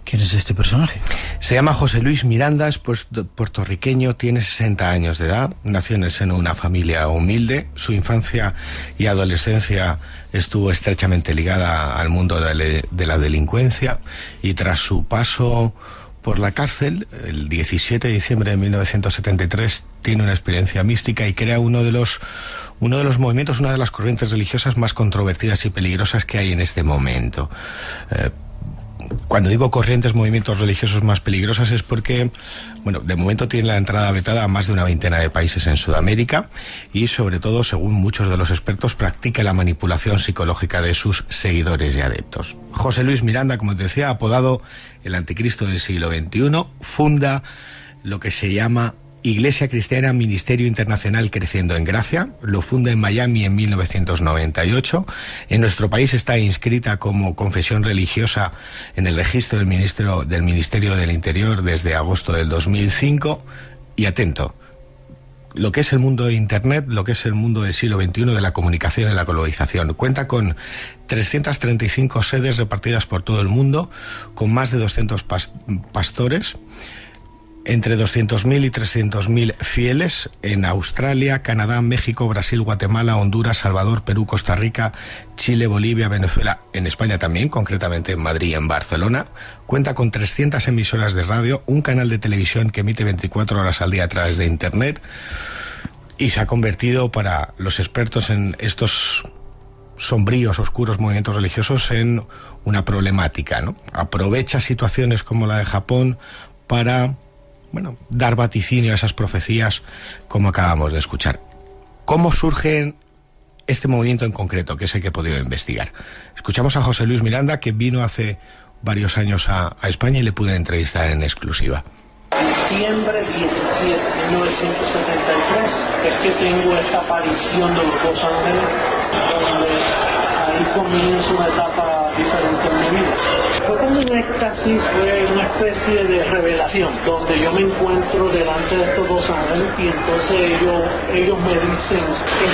¿Quién es este personaje? Se llama José Luis Miranda, es puertorriqueño, tiene 60 años de edad, nació en el seno de una familia humilde. Su infancia y adolescencia estuvo estrechamente ligada al mundo de la delincuencia, y tras su paso por la cárcel, el 17 de diciembre de 1973, tiene una experiencia mística y crea uno de los movimientos, una de las corrientes religiosas más controvertidas y peligrosas que hay en este momento. Cuando digo corrientes, movimientos religiosos más peligrosas, es porque, de momento tiene la entrada vetada a más de una veintena de países en Sudamérica y, sobre todo, según muchos de los expertos, practica la manipulación psicológica de sus seguidores y adeptos. José Luis Miranda, como te decía, apodado el anticristo del siglo XXI, funda lo que se llama Iglesia Cristiana Ministerio Internacional Creciendo en Gracia. Lo funda en Miami en 1998. En nuestro país está inscrita como confesión religiosa en el registro del Ministerio del Interior desde agosto del 2005. Y atento, lo que es el mundo de Internet, lo que es el mundo del siglo XXI, de la comunicación y la globalización. Cuenta con 335 sedes repartidas por todo el mundo, con más de 200 pastores, entre 200.000 y 300.000 fieles en Australia, Canadá, México, Brasil, Guatemala, Honduras, Salvador, Perú, Costa Rica, Chile, Bolivia, Venezuela, en España también, concretamente en Madrid y en Barcelona. Cuenta con 300 emisoras de radio, un canal de televisión que emite 24 horas al día a través de Internet, y se ha convertido, para los expertos en estos sombríos, oscuros movimientos religiosos, en una problemática, ¿no? Aprovecha situaciones como la de Japón para dar vaticinio a esas profecías, como acabamos de escuchar. ¿Cómo surge este movimiento en concreto, que es el que he podido investigar? Escuchamos a José Luis Miranda, que vino hace varios años a España y le pude entrevistar en exclusiva. septiembre 17 de 1973 es que tengo esta aparición de los dos ángeles, donde ahí comienza una etapa diferente en mi vida. Fue como un éxtasis, fue una especie de revelación, donde yo me encuentro delante de estos dos ángeles y entonces ellos me dicen,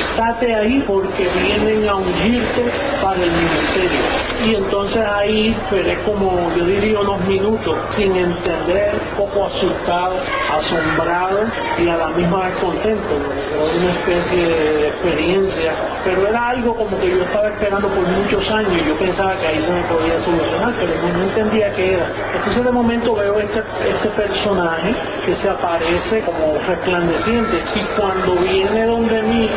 estate ahí porque vienen a ungirte para el ministerio. Y entonces ahí esperé como, yo diría, unos minutos sin entender, un poco asustado, asombrado y a la misma vez contento. Era una especie de experiencia, pero era algo como que yo estaba esperando por muchos años y yo pensaba que ahí se me podía solucionar, pero no entendía qué era. Entonces de momento veo este personaje que se aparece como resplandeciente y cuando viene donde mí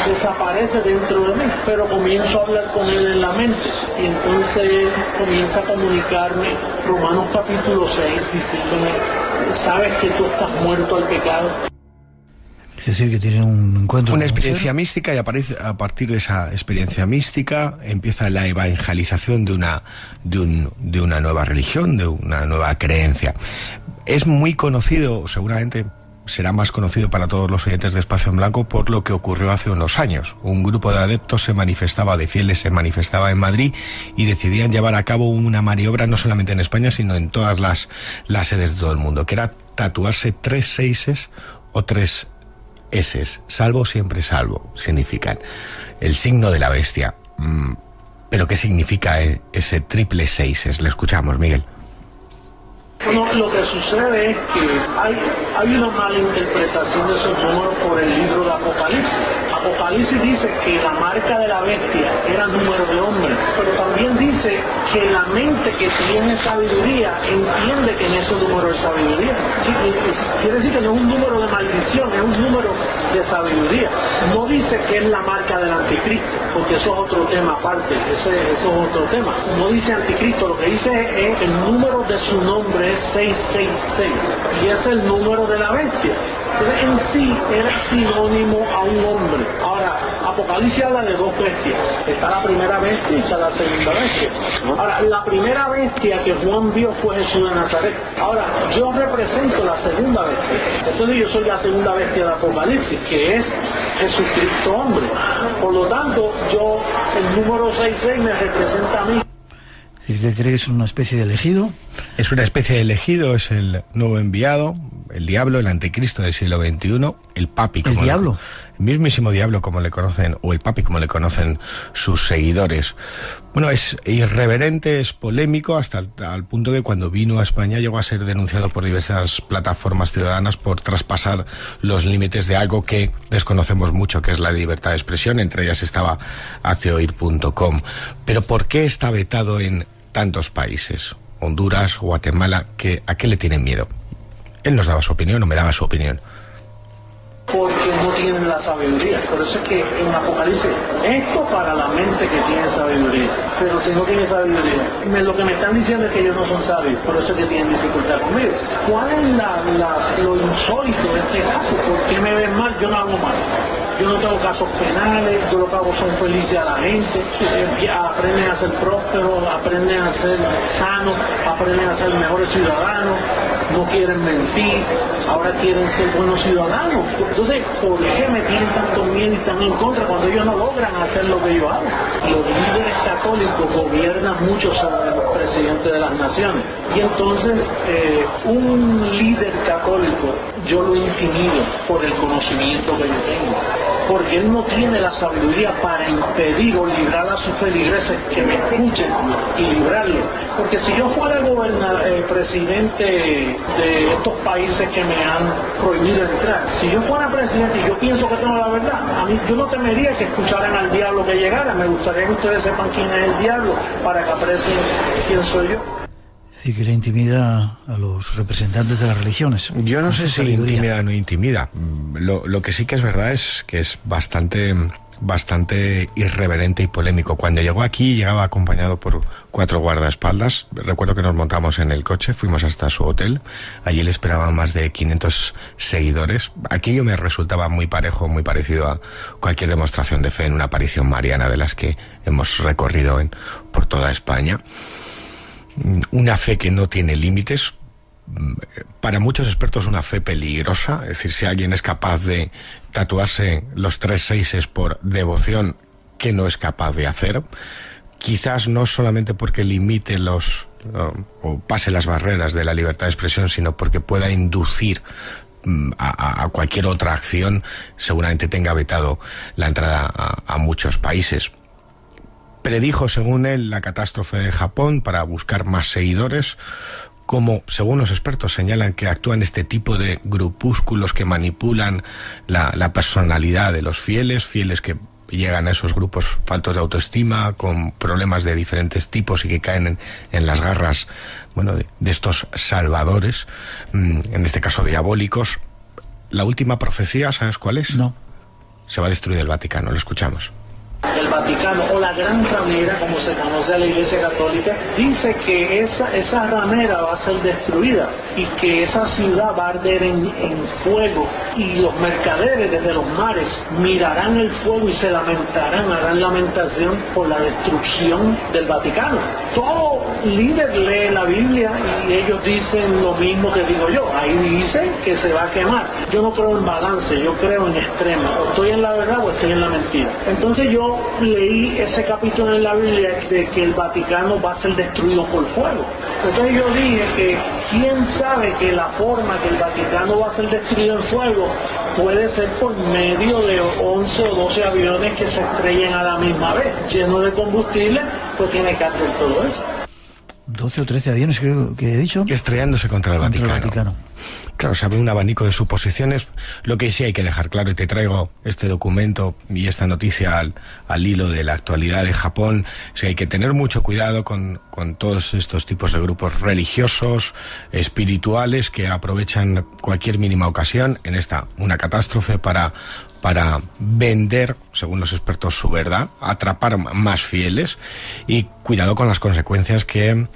desaparece dentro de mí, pero comienzo a hablar con él en la mente y entonces comienza a comunicarme Romanos capítulo 6 diciéndome, sabes que tú estás muerto al pecado. Es decir, que tiene un encuentro. Una experiencia mística, y a partir de esa experiencia mística empieza la evangelización de una nueva religión, de una nueva creencia. Es muy conocido, seguramente será más conocido para todos los oyentes de Espacio en Blanco por lo que ocurrió hace unos años. Un grupo de adeptos de fieles se manifestaba en Madrid y decidían llevar a cabo una maniobra no solamente en España, sino en todas las sedes de todo el mundo, que era tatuarse 3 seises o 3 eses. Salvo, siempre salvo, significan el signo de la bestia. ¿Pero qué significa ese triple seises? Le escuchamos, Miguel. Bueno, lo que sucede es que hay una mala interpretación de esos números por el libro de Apocalipsis. Apocalipsis dice que la marca de la bestia era número de hombres, pero también dice que la mente que tiene sabiduría entiende que en ese número es sabiduría. Sí, quiere decir que no es un número de maldición, es un número de sabiduría. No dice que es la marca del anticristo, porque eso es otro tema aparte, eso es otro tema. No dice anticristo, lo que dice es el número de su nombre es 666 y es el número de la bestia. Entonces en sí era sinónimo a un hombre. Ahora, Apocalipsis habla de 2 bestias. Está la primera bestia y está la segunda bestia. Ahora, la primera bestia que Juan vio fue Jesús de Nazaret. Ahora, yo represento la segunda bestia. Entonces yo soy la segunda bestia de Apocalipsis, que es Jesucristo hombre. Por lo tanto, el número 66 me representa a mí. ¿Usted cree que es una especie de elegido? Es una especie de elegido, es el nuevo enviado, el diablo, el anticristo del siglo XXI, el papi. ¿El diablo? El mismísimo diablo, como le conocen, o el papi, como le conocen sus seguidores. Bueno, es irreverente, es polémico, hasta al punto que cuando vino a España llegó a ser denunciado por diversas plataformas ciudadanas por traspasar los límites de algo que desconocemos mucho, que es la libertad de expresión. Entre ellas estaba haceoír.com. Pero ¿por qué está vetado en tantos países? Honduras, Guatemala, ¿a qué le tienen miedo? Él nos daba su opinión, o me daba su opinión. Porque no tienen la sabiduría. Por eso es que en Apocalipsis, esto para la mente que tiene sabiduría. Pero si no tiene sabiduría, lo que me están diciendo es que ellos no son sabios. Por eso es que tienen dificultad conmigo. ¿Cuál es lo insólito de este caso? ¿Por qué me ven mal? Yo no hago mal. Yo no tengo casos penales, yo lo que hago son felices a la gente, aprenden a ser prósperos, aprenden a ser sanos, aprenden a ser mejores ciudadanos, no quieren mentir, ahora quieren ser buenos ciudadanos. Entonces, ¿por qué me tienen tanto miedo y están en contra cuando ellos no logran hacer lo que yo hago? Los líderes católicos gobiernan mucho sobre los presidentes de las naciones. Y entonces, un líder católico, yo lo intimido por el conocimiento que yo tengo. Porque él no tiene la sabiduría para impedir o librar a sus feligreses que me escuchen y librarlos. Porque si yo fuera presidente de estos países que me han prohibido entrar, si yo fuera presidente y yo pienso que tengo la verdad, a mí yo no temería que escucharan al diablo que llegara. Me gustaría que ustedes sepan quién es el diablo para que aprecien quién soy yo. Es decir, que le intimida a los representantes de las religiones. Yo no sé si le intimida o no intimida. Lo que sí que es verdad es que es bastante irreverente y polémico. Cuando llegó aquí, llegaba acompañado por 4 guardaespaldas. Recuerdo que nos montamos en el coche, fuimos hasta su hotel. Allí le esperaban más de 500 seguidores. Aquello me resultaba muy muy parecido a cualquier demostración de fe en una aparición mariana de las que hemos recorrido por toda España. Una fe que no tiene límites. para muchos expertos una fe peligrosa. Es decir, si alguien es capaz de tatuarse los 3 seises por devoción, ¿qué no es capaz de hacer? Quizás no solamente porque limite o pase las barreras de la libertad de expresión, sino porque pueda inducir a cualquier otra acción. Seguramente tenga vetado la entrada a muchos países. Predijo, según él, la catástrofe de Japón para buscar más seguidores, como, según los expertos, señalan que actúan este tipo de grupúsculos que manipulan la personalidad de los fieles que llegan a esos grupos faltos de autoestima, con problemas de diferentes tipos y que caen en las garras, bueno, de estos salvadores, en este caso diabólicos. La última profecía, ¿sabes cuál es? No. Se va a destruir el Vaticano, lo escuchamos. El Vaticano, o la Gran Ramera, como se conoce a la Iglesia Católica, dice que esa ramera va a ser destruida y que esa ciudad va a arder en fuego, y los mercaderes desde los mares mirarán el fuego y se lamentarán, harán lamentación por la destrucción del Vaticano. Todo líder lee la Biblia y ellos dicen lo mismo que digo yo. Ahí dice que se va a quemar. Yo no creo en balance, yo creo en extremo. O estoy en la verdad o estoy en la mentira. Entonces yo leí ese capítulo en la Biblia de que el Vaticano va a ser destruido por fuego. Entonces yo dije que quién sabe que la forma que el Vaticano va a ser destruido en fuego puede ser por medio de 11 o 12 aviones que se estrellen a la misma vez, llenos de combustible, pues tiene que hacer todo eso. 12 o 13 aviones, creo que he dicho. Estrellándose contra el Vaticano. Claro, se abre un abanico de suposiciones. Lo que sí hay que dejar claro, y te traigo este documento y esta noticia al hilo de la actualidad de Japón, es que hay que tener mucho cuidado con todos estos tipos de grupos religiosos, espirituales, que aprovechan cualquier mínima ocasión, en esta una catástrofe, para vender, según los expertos, su verdad, atrapar más fieles, y cuidado con las consecuencias que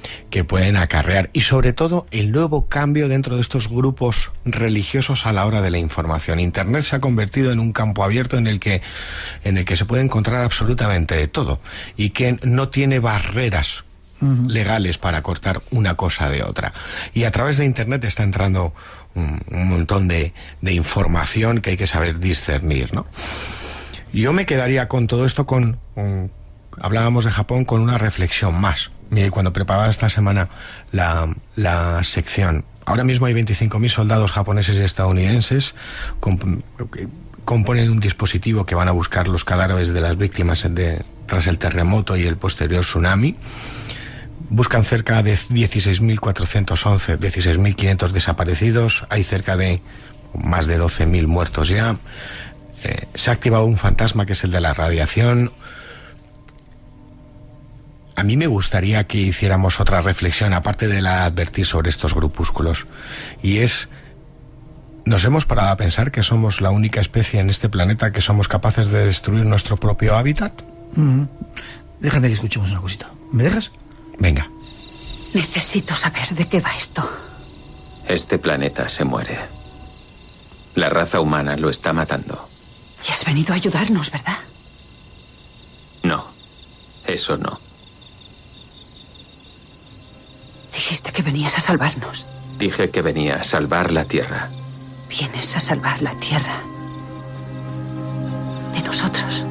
pueden acarrear, y sobre todo el nuevo cambio dentro de estos grupos religiosos a la hora de la información. Internet se ha convertido en un campo abierto en el que se puede encontrar absolutamente de todo y que no tiene barreras legales para cortar una cosa de otra. Y a través de Internet está entrando un montón de información que hay que saber discernir, ¿no? Yo me quedaría con todo esto hablábamos de Japón, con una reflexión más. Mira, cuando preparaba esta semana la sección, ahora mismo hay 25.000 soldados japoneses y estadounidenses componen un dispositivo que van a buscar los cadáveres de las víctimas tras el terremoto y el posterior tsunami. Buscan cerca de 16.411, 16.500 desaparecidos. Hay cerca de más de 12.000 muertos ya. Se ha activado un fantasma que es el de la radiación. A mí me gustaría que hiciéramos otra reflexión, aparte de la de advertir sobre estos grupúsculos. Y es, ¿nos hemos parado a pensar que somos la única especie en este planeta que somos capaces de destruir nuestro propio hábitat? Déjame que escuchemos una cosita. ¿Me dejas? Venga. Necesito saber de qué va esto. Este planeta se muere. La raza humana lo está matando. Y has venido a ayudarnos, ¿verdad? No, eso no. Dijiste que venías a salvarnos. Dije que venía a salvar la Tierra. Vienes a salvar la Tierra. De nosotros.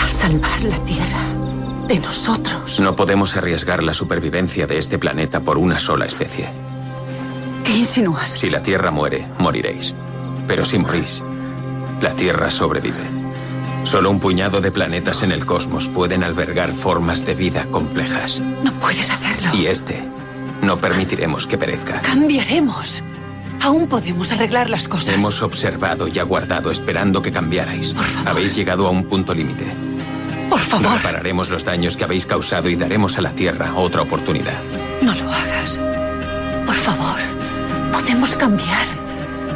A salvar la Tierra. De nosotros. No podemos arriesgar la supervivencia de este planeta por una sola especie. ¿Qué insinúas? Si la Tierra muere, moriréis. Pero si morís, la Tierra sobrevive. Solo un puñado de planetas en el cosmos pueden albergar formas de vida complejas. No puedes hacerlo. Y no permitiremos que perezca. Cambiaremos. Aún podemos arreglar las cosas. Hemos observado y aguardado esperando que cambiarais. Por favor. Habéis llegado a un punto límite. Por favor. Repararemos los daños que habéis causado y daremos a la Tierra otra oportunidad. No lo hagas. Por favor. Podemos cambiar.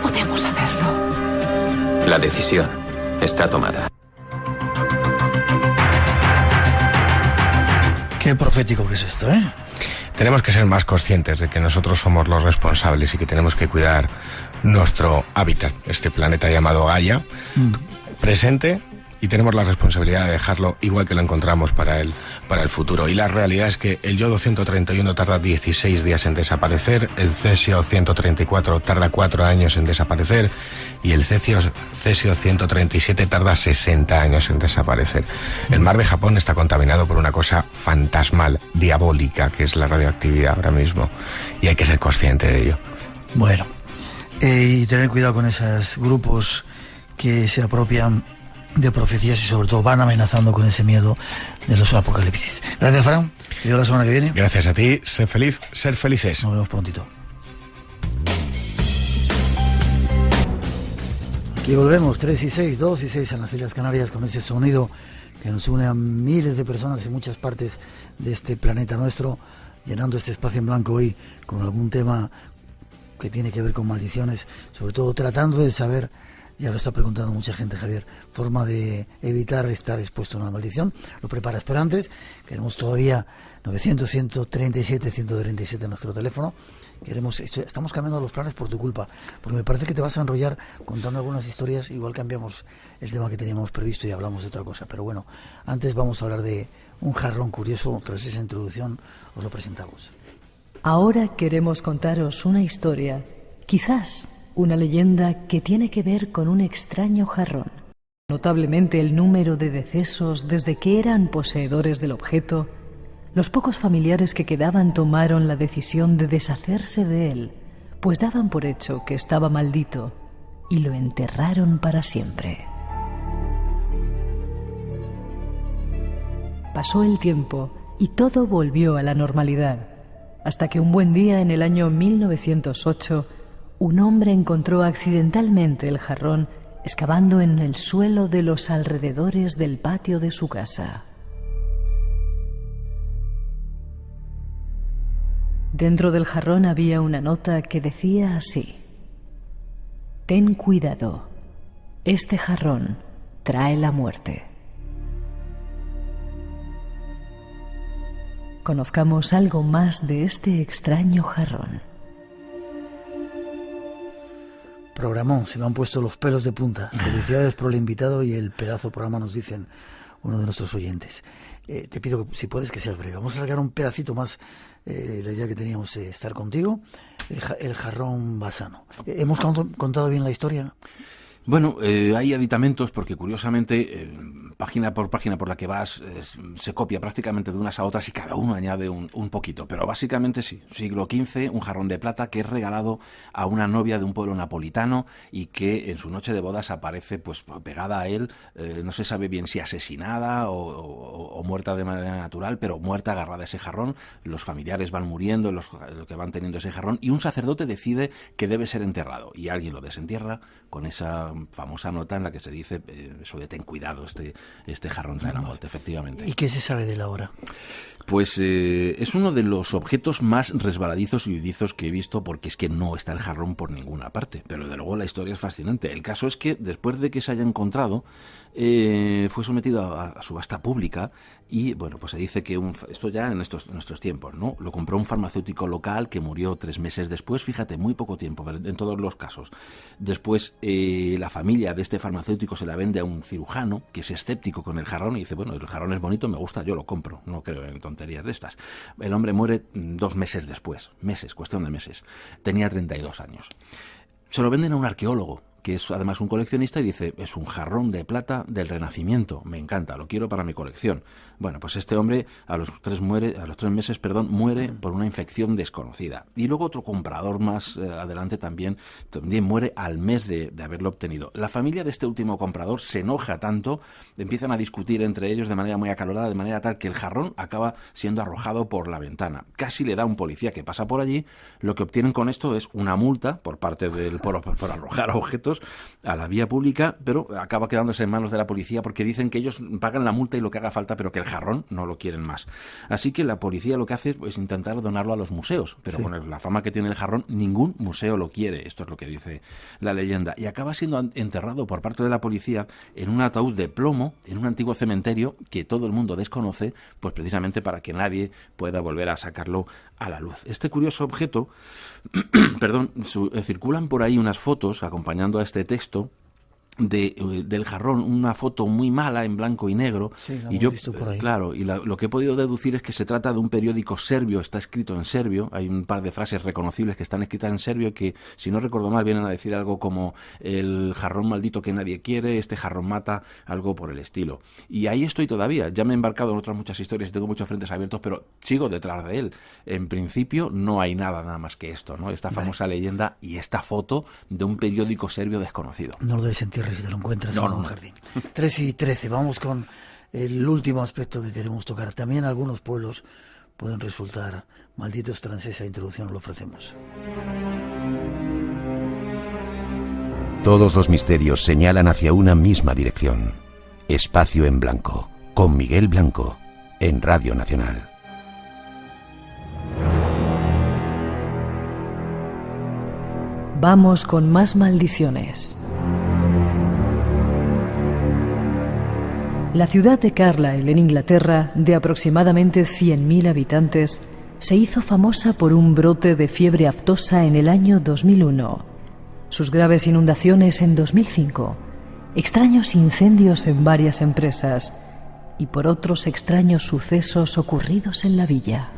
Podemos hacerlo. La decisión está tomada. Qué profético que es esto, ¿eh? Tenemos que ser más conscientes de que nosotros somos los responsables y que tenemos que cuidar nuestro hábitat, este planeta llamado Gaia, presente y tenemos la responsabilidad de dejarlo igual que lo encontramos para el futuro. Y la realidad es que el yodo 131 tarda 16 días en desaparecer, el cesio 134 tarda 4 años en desaparecer y el cesio 137 tarda 60 años en desaparecer. El mar de Japón está contaminado por una cosa fantasmal, diabólica, que es la radioactividad ahora mismo, y hay que ser consciente de ello. Bueno, y tener cuidado con esos grupos que se apropian de profecías y sobre todo van amenazando con ese miedo de los apocalipsis. Gracias, Fran. Te veo la semana que viene. Gracias a ti. Sé feliz, ser felices. Nos vemos prontito. Aquí volvemos, 3 y 6, 2 y 6 en las Islas Canarias, con ese sonido que nos une a miles de personas en muchas partes de este planeta nuestro, llenando este espacio en blanco hoy con algún tema que tiene que ver con maldiciones, sobre todo tratando de saber, ya lo está preguntando mucha gente, Javier, forma de evitar estar expuesto a una maldición. Lo preparas, pero antes queremos todavía 900-137-137 en nuestro teléfono. Estamos cambiando los planes por tu culpa, porque me parece que te vas a enrollar contando algunas historias. Igual cambiamos el tema que teníamos previsto y hablamos de otra cosa, pero bueno, antes vamos a hablar de un jarrón curioso. Tras esa introducción os lo presentamos. Ahora queremos contaros una historia, quizás una leyenda que tiene que ver con un extraño jarrón. Notablemente el número de decesos desde que eran poseedores del objeto. Los pocos familiares que quedaban tomaron la decisión de deshacerse de él, pues daban por hecho que estaba maldito, y lo enterraron para siempre. Pasó el tiempo y todo volvió a la normalidad, hasta que un buen día en el año 1908, un hombre encontró accidentalmente el jarrón excavando en el suelo de los alrededores del patio de su casa. Dentro del jarrón había una nota que decía así: ten cuidado, este jarrón trae la muerte. Conozcamos algo más de este extraño jarrón. Programón, se me han puesto los pelos de punta. Felicidades por el invitado y el pedazo programa, nos dicen uno de nuestros oyentes. Te pido, si puedes, que seas breve. Vamos a alargar un pedacito más la idea que teníamos de estar contigo. El jarrón basano. ¿Hemos contado bien la historia? Bueno, hay aditamentos porque curiosamente página por página por la que vas se copia prácticamente de unas a otras y cada uno añade un poquito, pero básicamente sí, siglo XV, un jarrón de plata que es regalado a una novia de un pueblo napolitano y que en su noche de bodas aparece pues pegada a él, no se sabe bien si asesinada o muerta de manera natural, pero muerta agarrada a ese jarrón. Los familiares van muriendo, los que van teniendo ese jarrón, y un sacerdote decide que debe ser enterrado y alguien lo desentierra con esa famosa nota en la que se dice eso de ten cuidado, este jarrón trae la muerte, efectivamente. ¿Y qué se sabe de la hora? Pues es uno de los objetos más resbaladizos y huidizos que he visto, porque es que no está el jarrón por ninguna parte, pero de luego la historia es fascinante. El caso es que después de que se haya encontrado, fue sometido a subasta pública y, bueno, pues se dice que esto ya en nuestros tiempos, ¿no? Lo compró un farmacéutico local que murió 3 meses después, fíjate, muy poco tiempo, en todos los casos. Después, la familia de este farmacéutico se la vende a un cirujano que es escéptico con el jarrón y dice, bueno, el jarrón es bonito, me gusta, yo lo compro, no creo en tonterías de estas. El hombre muere 2 meses después, cuestión de meses. Tenía 32 años. Se lo venden a un arqueólogo, que es además un coleccionista, y dice, es un jarrón de plata del Renacimiento, me encanta, lo quiero para mi colección. Bueno, pues este hombre a los 3 meses muere por una infección desconocida. Y luego otro comprador más adelante también muere al mes de haberlo obtenido. La familia de este último comprador se enoja tanto, empiezan a discutir entre ellos de manera muy acalorada, de manera tal que el jarrón acaba siendo arrojado por la ventana. Casi le da un policía que pasa por allí. Lo que obtienen con esto es una multa por parte del por arrojar objetos a la vía pública, pero acaba quedándose en manos de la policía porque dicen que ellos pagan la multa y lo que haga falta, pero que el jarrón no lo quieren más. Así que la policía lo que hace es intentar donarlo a los museos, pero con la fama que tiene el jarrón, ningún museo lo quiere. Esto es lo que dice la leyenda. Y acaba siendo enterrado por parte de la policía en un ataúd de plomo en un antiguo cementerio que todo el mundo desconoce, pues precisamente para que nadie pueda volver a sacarlo a la luz. Este curioso objeto, circulan por ahí unas fotos acompañando a este texto del jarrón una foto muy mala en blanco y negro, sí, y yo visto por ahí. Claro, y lo que he podido deducir es que se trata de un periódico serbio, está escrito en serbio, hay un par de frases reconocibles que están escritas en serbio que, si no recuerdo mal, vienen a decir algo como el jarrón maldito que nadie quiere, este jarrón mata, algo por el estilo. Y ahí estoy todavía, ya me he embarcado en otras muchas historias, tengo muchos frentes abiertos, pero sigo detrás de él. En principio no hay nada más que esto, ¿no? Esta famosa leyenda y esta foto de un periódico serbio desconocido. No lo debes sentir si te lo encuentras en un jardín. 3:13, vamos con el último aspecto que queremos tocar. También algunos pueblos pueden resultar malditos. Tras esa introducción lo ofrecemos. Todos los misterios señalan hacia una misma dirección. Espacio en Blanco, con Miguel Blanco, en Radio Nacional. Vamos con más maldiciones. La ciudad de Carlisle, en Inglaterra, de aproximadamente 100.000 habitantes, se hizo famosa por un brote de fiebre aftosa en el año 2001, sus graves inundaciones en 2005, extraños incendios en varias empresas y por otros extraños sucesos ocurridos en la villa.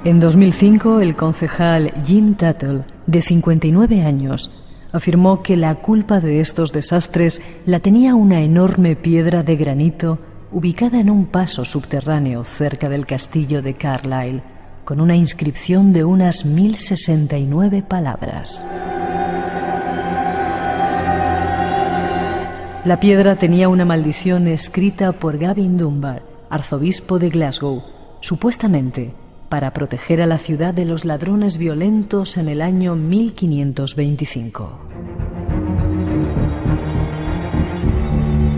En 2005, el concejal Jim Tuttle, de 59 años, afirmó que la culpa de estos desastres la tenía una enorme piedra de granito ubicada en un paso subterráneo cerca del castillo de Carlisle, con una inscripción de unas 1069 palabras. La piedra tenía una maldición escrita por Gavin Dunbar, arzobispo de Glasgow, supuestamente para proteger a la ciudad de los ladrones violentos en el año 1525.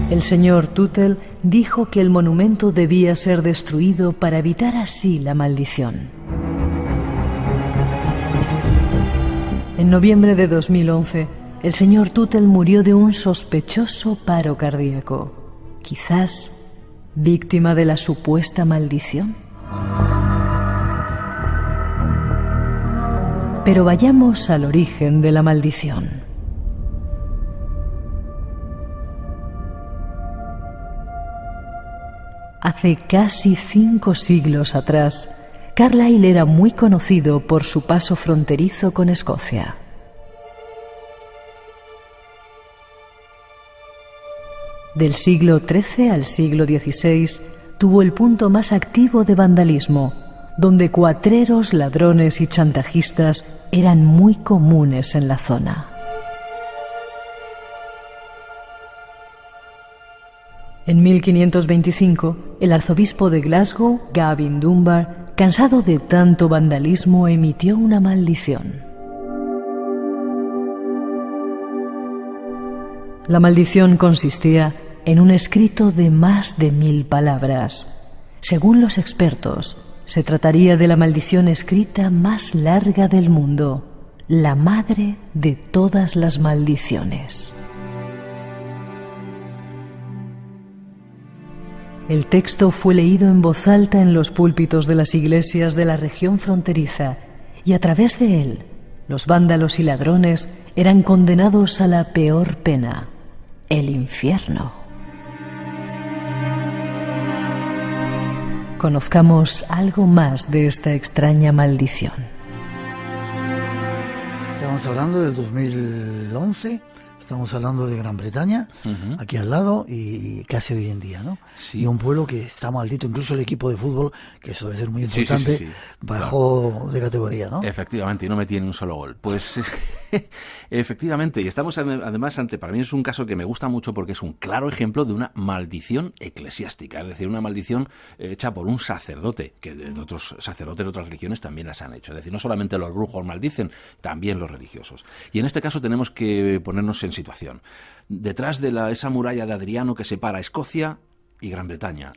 El señor Tuttle dijo que el monumento debía ser destruido para evitar así la maldición. En noviembre de 2011, el señor Tuttle murió de un sospechoso paro cardíaco, quizás víctima de la supuesta maldición. Pero vayamos al origen de la maldición. Hace casi 5 siglos atrás, Carlisle era muy conocido por su paso fronterizo con Escocia. Del siglo XIII al siglo XVI tuvo el punto más activo de vandalismo, donde cuatreros, ladrones y chantajistas eran muy comunes en la zona. En 1525, el arzobispo de Glasgow, Gavin Dunbar, cansado de tanto vandalismo, emitió una maldición. La maldición consistía en un escrito de más de 1000 palabras. Según los expertos, se trataría de la maldición escrita más larga del mundo, la madre de todas las maldiciones. El texto fue leído en voz alta en los púlpitos de las iglesias de la región fronteriza y a través de él, los vándalos y ladrones eran condenados a la peor pena, el infierno. Conozcamos algo más de esta extraña maldición. Estamos hablando del 2011, estamos hablando de Gran Bretaña, aquí al lado y casi hoy en día, ¿no? Sí. Y un pueblo que está maldito, incluso el equipo de fútbol, que eso debe ser muy importante, sí. bajó de categoría, ¿no? Efectivamente, y no metí ni un solo gol. Pues efectivamente, y estamos además ante, para mí es un caso que me gusta mucho porque es un claro ejemplo de una maldición eclesiástica, es decir, una maldición hecha por un sacerdote, que otros sacerdotes de otras religiones también las han hecho. Es decir, no solamente los brujos maldicen, también los religiosos. Y en este caso tenemos que ponernos en situación. Detrás de esa muralla de Adriano que separa Escocia y Gran Bretaña,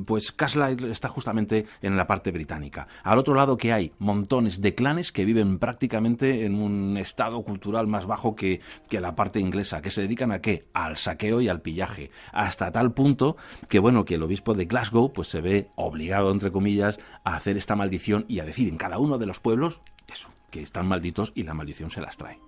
pues Carlisle está justamente en la parte británica. Al otro lado, que hay montones de clanes que viven prácticamente en un estado cultural más bajo que la parte inglesa, que se dedican ¿a qué? Al saqueo y al pillaje, hasta tal punto que bueno, que el obispo de Glasgow pues se ve obligado, entre comillas, a hacer esta maldición y a decir en cada uno de los pueblos eso, que están malditos y la maldición se las trae.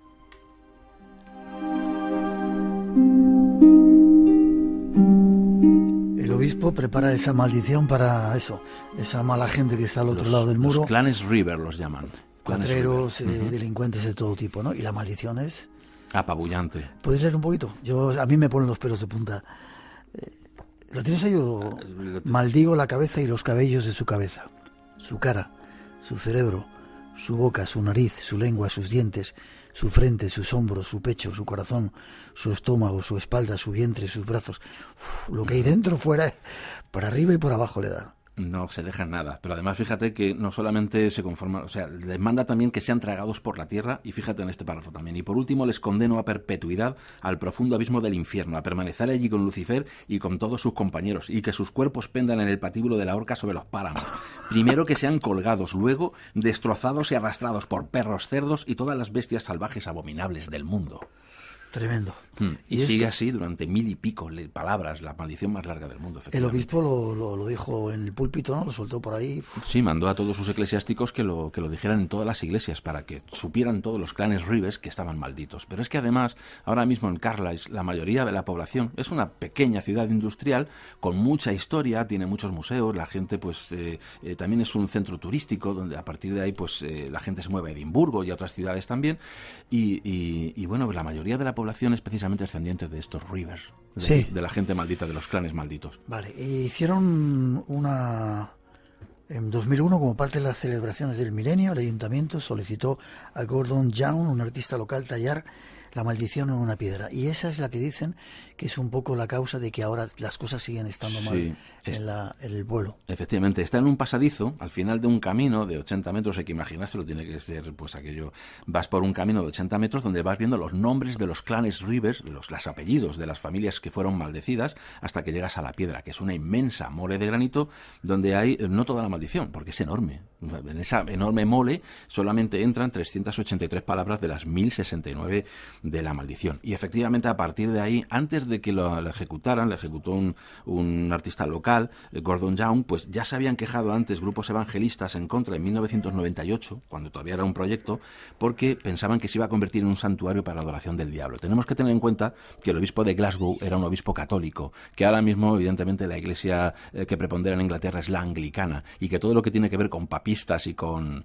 El obispo prepara esa maldición para eso, esa mala gente que está al otro lado del muro. Los clanes River los llaman. Cuatreros, delincuentes de todo tipo, ¿no? Y la maldición es... apabullante. ¿Puedes leer un poquito? A mí me ponen los pelos de punta. ¿Lo tienes ahí? Maldigo la cabeza y los cabellos de su cabeza, su cara, su cerebro, su boca, su nariz, su lengua, sus dientes, su frente, sus hombros, su pecho, su corazón, su estómago, su espalda, su vientre, sus brazos. Lo que hay dentro, fuera, por arriba y por abajo le da. No se dejan nada, pero además fíjate que no solamente se conforman, o sea, les manda también que sean tragados por la tierra, y fíjate en este párrafo también, y por último les condeno a perpetuidad al profundo abismo del infierno, a permanecer allí con Lucifer y con todos sus compañeros, y que sus cuerpos pendan en el patíbulo de la horca sobre los páramos. Primero que sean colgados, luego destrozados y arrastrados por perros, cerdos y todas las bestias salvajes abominables del mundo. Tremendo. Y sigue así durante 1000 y pico palabras, la maldición más larga del mundo. El obispo lo dijo en el púlpito, ¿no? Lo soltó por ahí. Sí, mandó a todos sus eclesiásticos que lo dijeran en todas las iglesias para que supieran todos los clanes Ribes que estaban malditos. Pero es que además, ahora mismo en Carlisle, la mayoría de la población es una pequeña ciudad industrial con mucha historia, tiene muchos museos, la gente pues también es un centro turístico donde a partir de ahí pues la gente se mueve a Edimburgo y a otras ciudades también. Y bueno, la mayoría de la población es precisamente descendiente de estos Rivers, de la gente maldita, de los clanes malditos. Vale, hicieron en 2001, como parte de las celebraciones del milenio, el ayuntamiento solicitó a Gordon Young, un artista local, tallar la maldición en una piedra. Y esa es la que dicen que es un poco la causa de que ahora las cosas siguen estando mal en el vuelo. Efectivamente, está en un pasadizo, al final de un camino de 80 metros, hay que imaginárselo, tiene que ser pues aquello, vas por un camino de 80 metros donde vas viendo los nombres de los clanes Rivers, los apellidos de las familias que fueron maldecidas, hasta que llegas a la piedra, que es una inmensa mole de granito donde hay no toda la maldición, porque es enorme. En esa enorme mole solamente entran 383 palabras de las 1069 de la maldición. Y efectivamente a partir de ahí, antes de que lo ejecutaran, le ejecutó un artista local, Gordon Young, pues ya se habían quejado antes grupos evangelistas en contra en 1998, cuando todavía era un proyecto, porque pensaban que se iba a convertir en un santuario para la adoración del diablo. Tenemos que tener en cuenta que el obispo de Glasgow era un obispo católico, que ahora mismo evidentemente la iglesia que prepondera en Inglaterra es la anglicana, y que todo lo que tiene que ver con papistas y con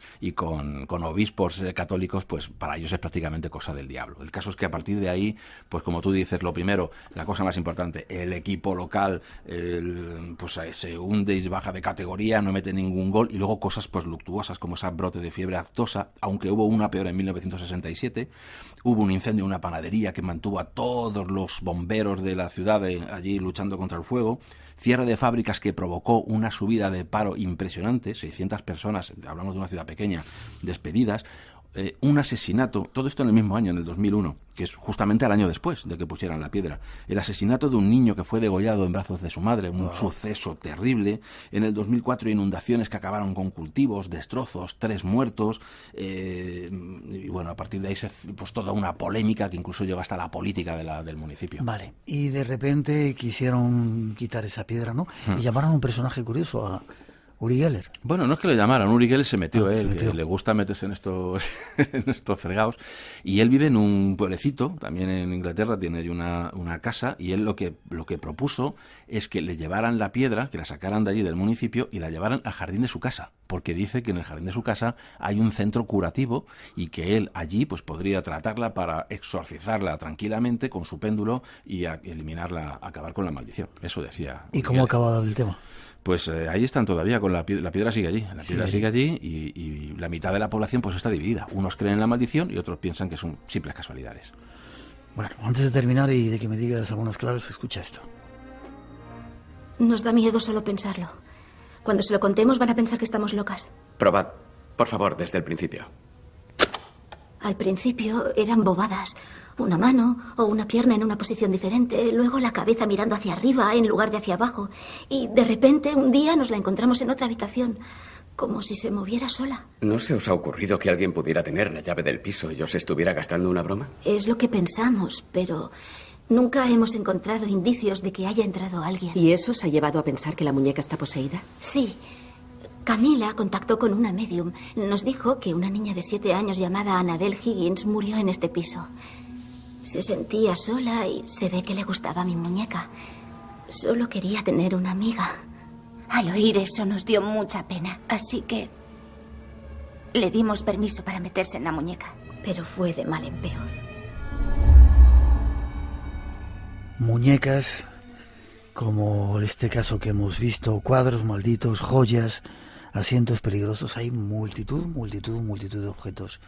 obispos católicos, pues para ellos es prácticamente cosa del diablo. El caso es que a partir de ahí, pues como tú dices, lo primero, la cosa más importante, el equipo local pues se hunde y baja de categoría, no mete ningún gol, y luego cosas pues luctuosas como ese brote de fiebre aftosa, aunque hubo una peor en 1967, hubo un incendio en una panadería que mantuvo a todos los bomberos de la ciudad allí luchando contra el fuego, cierre de fábricas que provocó una subida de paro impresionante, 600 personas, hablamos de una ciudad pequeña, despedidas, un asesinato, todo esto en el mismo año, en el 2001, que es justamente al año después de que pusieran la piedra, el asesinato de un niño que fue degollado en brazos de su madre, un suceso terrible. En el 2004 inundaciones que acabaron con cultivos, destrozos, 3 muertos, y bueno, a partir de ahí pues toda una polémica que incluso llegó hasta la política del municipio. Vale, y de repente quisieron quitar esa piedra, ¿no? Y llamaron a un personaje curioso, a Uri Geller. Bueno, no es que lo llamaran, Uri Geller se metió, que le gusta meterse en estos fregados, y él vive en un pueblecito, también en Inglaterra, tiene ahí una casa, y él lo que propuso es que le llevaran la piedra, que la sacaran de allí del municipio y la llevaran al jardín de su casa, porque dice que en el jardín de su casa hay un centro curativo y que él allí pues podría tratarla para exorcizarla tranquilamente con su péndulo y eliminarla, acabar con la maldición. Eso decía. ¿Y cómo ha acabado el tema? Pues ahí están todavía, con la piedra sigue allí. La piedra sigue allí y la mitad de la población pues está dividida. Unos creen en la maldición y otros piensan que son simples casualidades. Bueno, antes de terminar y de que me digas algunas claves, escucha esto. Nos da miedo solo pensarlo. Cuando se lo contemos van a pensar que estamos locas. Probad, por favor, desde el principio. Al principio eran bobadas. Una mano o una pierna en una posición diferente, luego la cabeza mirando hacia arriba en lugar de hacia abajo. Y de repente, un día nos la encontramos en otra habitación, como si se moviera sola. ¿No se os ha ocurrido que alguien pudiera tener la llave del piso y os estuviera gastando una broma? Es lo que pensamos, pero nunca hemos encontrado indicios de que haya entrado alguien. ¿Y eso os ha llevado a pensar que la muñeca está poseída? Sí. Camila contactó con una medium. Nos dijo que una niña de 7 años llamada Annabel Higgins murió en este piso. Se sentía sola y se ve que le gustaba mi muñeca. Solo quería tener una amiga. Al oír eso nos dio mucha pena, así que le dimos permiso para meterse en la muñeca. Pero fue de mal en peor. Muñecas, como este caso que hemos visto, cuadros malditos, joyas, asientos peligrosos. Hay multitud de objetos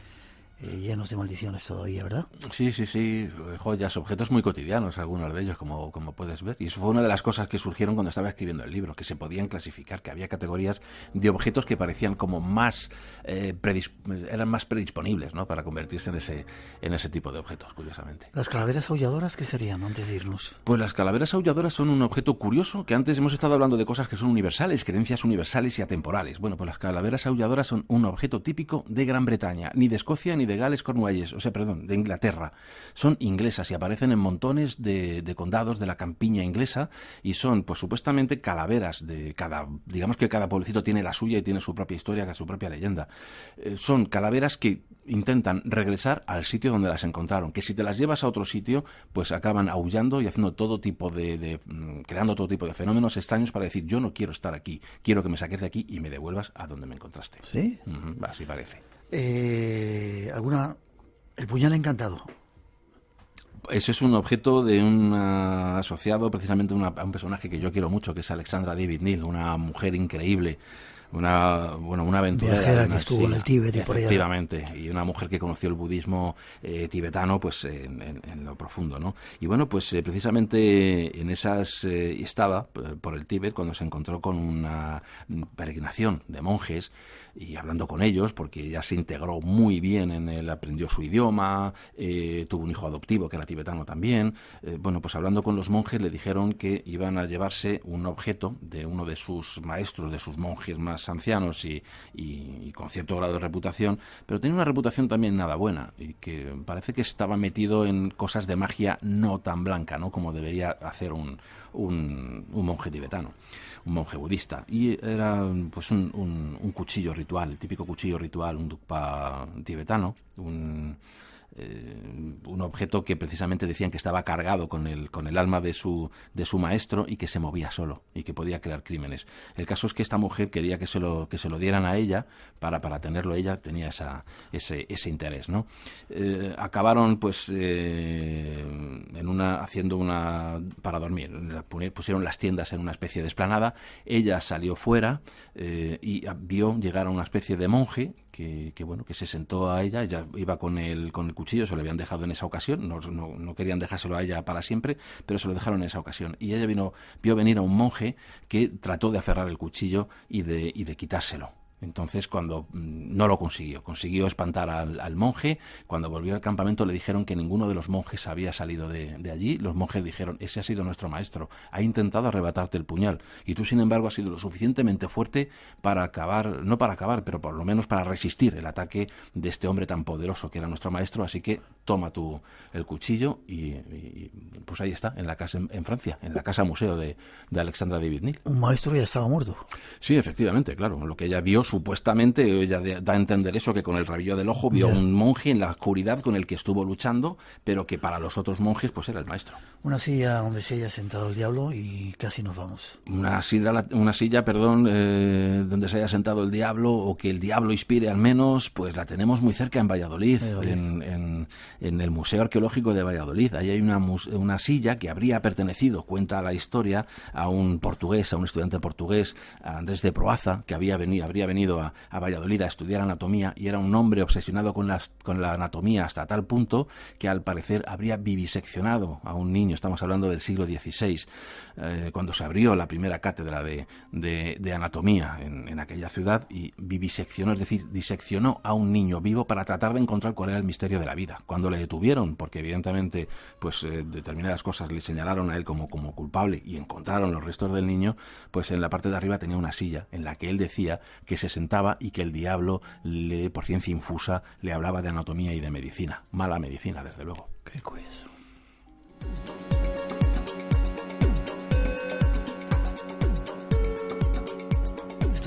llenos de maldiciones todavía, ¿verdad? Sí, joyas, objetos muy cotidianos, algunos de ellos, como puedes ver. Y eso fue una de las cosas que surgieron cuando estaba escribiendo el libro, que se podían clasificar, que había categorías de objetos que parecían como más eran más predisponibles, ¿no?, para convertirse en ese tipo de objetos, curiosamente. ¿Las calaveras aulladoras qué serían, antes de irnos? Pues las calaveras aulladoras son un objeto curioso, que antes hemos estado hablando de cosas que son universales, creencias universales y atemporales. Bueno, pues las calaveras aulladoras son un objeto típico de Gran Bretaña, ni de Escocia ni de Gales Cornualles, de Inglaterra. Son inglesas y aparecen en montones de condados de la campiña inglesa, y son, pues supuestamente, calaveras de digamos que cada pueblecito tiene la suya y tiene su propia historia, su propia leyenda. Son calaveras que intentan regresar al sitio donde las encontraron, que si te las llevas a otro sitio, pues acaban aullando y haciendo todo tipo creando todo tipo de fenómenos extraños para decir: yo no quiero estar aquí, quiero que me saques de aquí y me devuelvas a donde me encontraste. ¿Sí? Así parece. El puñal encantado. Ese es un objeto de asociado precisamente a un personaje que yo quiero mucho, que es Alexandra David Neal, una mujer increíble, una aventurera, viajera que estuvo en el Tíbet y por allá. Efectivamente, y una mujer que conoció el budismo tibetano, pues en lo profundo, ¿no? Y bueno, pues precisamente en esas estaba por el Tíbet cuando se encontró con una peregrinación de monjes, y hablando con ellos, porque ella se integró muy bien en él, aprendió su idioma, tuvo un hijo adoptivo que era tibetano también. Bueno, pues hablando con los monjes le dijeron que iban a llevarse un objeto de uno de sus maestros, de sus monjes más ancianos y con cierto grado de reputación, pero tenía una reputación también nada buena, y que parece que estaba metido en cosas de magia no tan blanca, ¿no?, como debería hacer un monje tibetano, un monje budista. Y era pues un cuchillo ritual, el típico cuchillo ritual, un dukpa tibetano, un objeto que precisamente decían que estaba cargado con el alma de su maestro, y que se movía solo y que podía crear crímenes. El caso es que esta mujer quería que se lo dieran a ella para tenerlo. Ella tenía ese interés, ¿no? Acabaron pues haciendo para dormir. Pusieron las tiendas en una especie de explanada. Ella salió fuera y vio llegar a una especie de monje que se sentó a ella. Ella iba con el cuchillo, se lo habían dejado en esa ocasión, no querían dejárselo a ella para siempre, pero se lo dejaron en esa ocasión. Y ella vio venir a un monje que trató de aferrar el cuchillo y de quitárselo. Entonces, cuando no lo consiguió espantar al monje. Cuando volvió al campamento le dijeron que ninguno de los monjes había salido de allí. Los monjes dijeron: ese ha sido nuestro maestro, ha intentado arrebatarte el puñal, y tú, sin embargo, has sido lo suficientemente fuerte no para acabar, pero por lo menos para resistir el ataque de este hombre tan poderoso que era nuestro maestro, así que toma el cuchillo. Y pues ahí está, en la casa en Francia, en la casa museo de Alexandra David Neal. Un maestro ya estaba muerto. Sí, efectivamente, claro. Lo que ella vio, supuestamente, ella da a entender eso, que con el rabillo del ojo vio un monje en la oscuridad con el que estuvo luchando, pero que para los otros monjes pues era el maestro. Una silla donde se haya sentado el diablo, y casi nos vamos. Una silla, donde se haya sentado el diablo, o que el diablo inspire al menos, pues la tenemos muy cerca en Valladolid. En el Museo Arqueológico de Valladolid. Ahí hay una silla que habría pertenecido, cuenta la historia, a un estudiante portugués, a Andrés de Proaza, que habría venido a Valladolid a estudiar anatomía, y era un hombre obsesionado con la anatomía hasta tal punto que al parecer habría viviseccionado a un niño. Estamos hablando del siglo XVI, cuando se abrió la primera cátedra de anatomía en aquella ciudad, y viviseccionó, es decir, diseccionó a un niño vivo para tratar de encontrar cuál era el misterio de la vida. Cuando le detuvieron, porque evidentemente pues determinadas cosas le señalaron a él como culpable, y encontraron los restos del niño, pues en la parte de arriba tenía una silla en la que él decía que se sentaba, y que el diablo, por ciencia infusa, le hablaba de anatomía y de medicina. Mala medicina, desde luego. Qué curioso.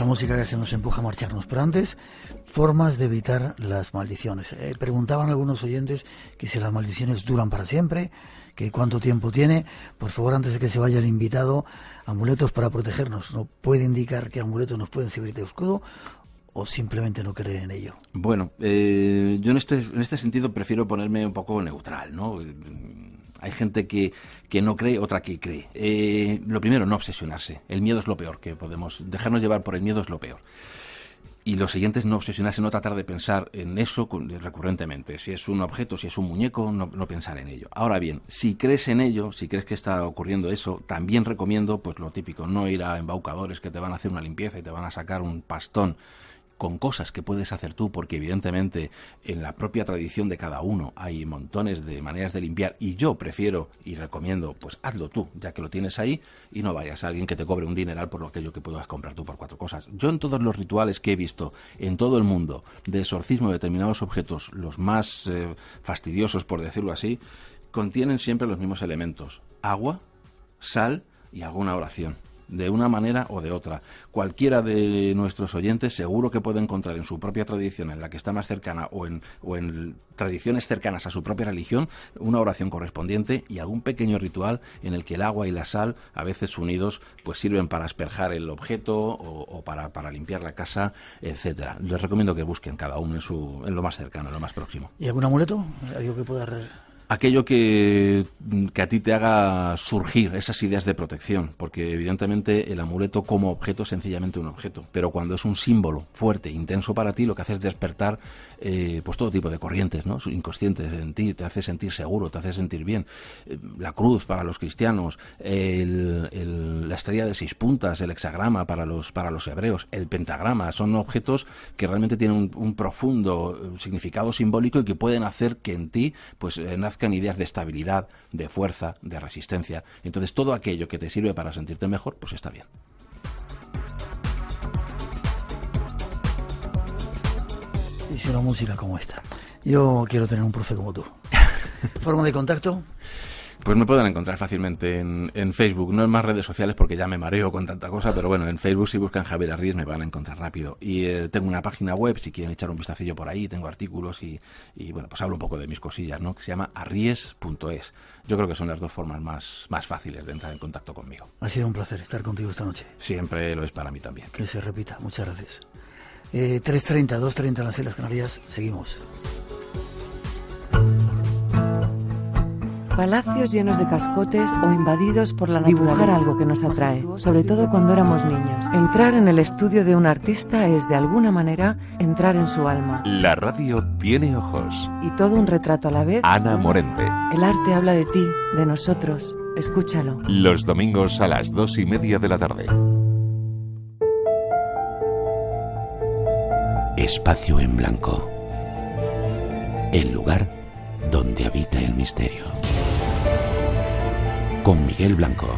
Esta música que se nos empuja a marcharnos. Pero antes, formas de evitar las maldiciones. Preguntaban algunos oyentes que si las maldiciones duran para siempre, que cuánto tiempo tiene. Por favor, antes de que se vaya el invitado, amuletos para protegernos. ¿No puede indicar que amuletos nos pueden servir de escudo o simplemente no creer en ello? Bueno, yo en este sentido prefiero ponerme un poco neutral, ¿no? Hay gente que no cree, otra que cree. Lo primero, no obsesionarse. El miedo es lo peor que podemos... Dejarnos llevar por el miedo es lo peor. Y lo siguiente es no obsesionarse, no tratar de pensar en eso recurrentemente. Si es un objeto, si es un muñeco, no pensar en ello. Ahora bien, si crees en ello, si crees que está ocurriendo eso, también recomiendo, pues lo típico, no ir a embaucadores que te van a hacer una limpieza y te van a sacar un pastón con cosas que puedes hacer tú, porque evidentemente en la propia tradición de cada uno hay montones de maneras de limpiar, y yo prefiero y recomiendo, pues hazlo tú, ya que lo tienes ahí, y no vayas a alguien que te cobre un dineral por aquello que puedas comprar tú por 4 cosas. Yo en todos los rituales que he visto en todo el mundo de exorcismo de determinados objetos, los más fastidiosos, por decirlo así, contienen siempre los mismos elementos: agua, sal y alguna oración. De una manera o de otra. Cualquiera de nuestros oyentes seguro que puede encontrar en su propia tradición, en la que está más cercana, o en tradiciones cercanas a su propia religión, una oración correspondiente y algún pequeño ritual en el que el agua y la sal, a veces unidos, pues sirven para asperjar el objeto o para limpiar la casa, etcétera. Les recomiendo que busquen cada uno en lo más cercano, en lo más próximo. ¿Y algún amuleto? ¿Algo que pueda aquello que a ti te haga surgir esas ideas de protección, porque evidentemente el amuleto como objeto es sencillamente un objeto, pero cuando es un símbolo fuerte, intenso para ti, lo que hace es despertar pues todo tipo de corrientes, ¿no?, inconscientes en ti, te hace sentir seguro, te hace sentir bien. La cruz para los cristianos, la estrella de 6 puntas, el hexagrama para los hebreos, el pentagrama, son objetos que realmente tienen un profundo significado simbólico y que pueden hacer que en ti pues nazcan ideas de estabilidad, de fuerza, de resistencia. Entonces todo aquello que te sirve para sentirte mejor, pues está bien. Dice una música como esta. Yo quiero tener un profe como tú. ¿Forma de contacto? Pues me pueden encontrar fácilmente en Facebook, no en más redes sociales porque ya me mareo con tanta cosa, pero bueno, en Facebook si buscan Javier Arries me van a encontrar rápido. Y tengo una página web, si quieren echar un vistacillo por ahí, tengo artículos y bueno, pues hablo un poco de mis cosillas, ¿no?, que se llama arries.es. Yo creo que son las 2 formas más fáciles de entrar en contacto conmigo. Ha sido un placer estar contigo esta noche. Siempre lo es para mí también. Que se repita, muchas gracias. 3:30, 2:30 en las Islas Canarias, seguimos. Palacios llenos de cascotes o invadidos por la naturaleza. Dibujar algo que nos atrae, sobre todo cuando éramos niños. Entrar en el estudio de un artista es, de alguna manera, entrar en su alma. La radio tiene ojos. Y todo un retrato a la vez. Ana Morente. El arte habla de ti, de nosotros. Escúchalo. Los domingos a las 2:30 de la tarde. Espacio en Blanco. El lugar donde habita el misterio. Con Miguel Blanco,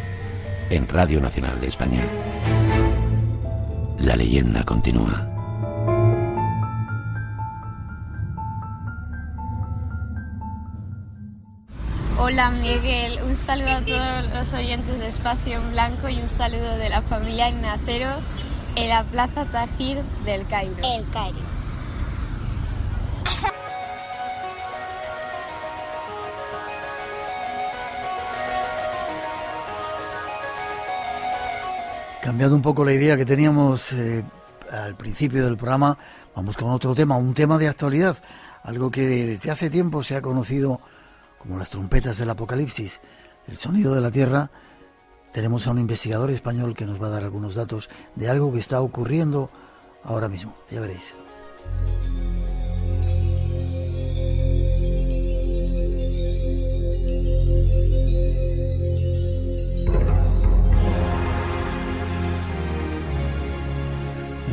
en Radio Nacional de España. La leyenda continúa. Hola Miguel, un saludo a todos los oyentes de Espacio en Blanco y un saludo de la familia Nacero en la Plaza Tahrir del Cairo. El Cairo. Cambiando un poco la idea que teníamos al principio del programa, vamos con otro tema, un tema de actualidad, algo que desde hace tiempo se ha conocido como las trompetas del apocalipsis, el sonido de la tierra. Tenemos a un investigador español que nos va a dar algunos datos de algo que está ocurriendo ahora mismo, ya veréis.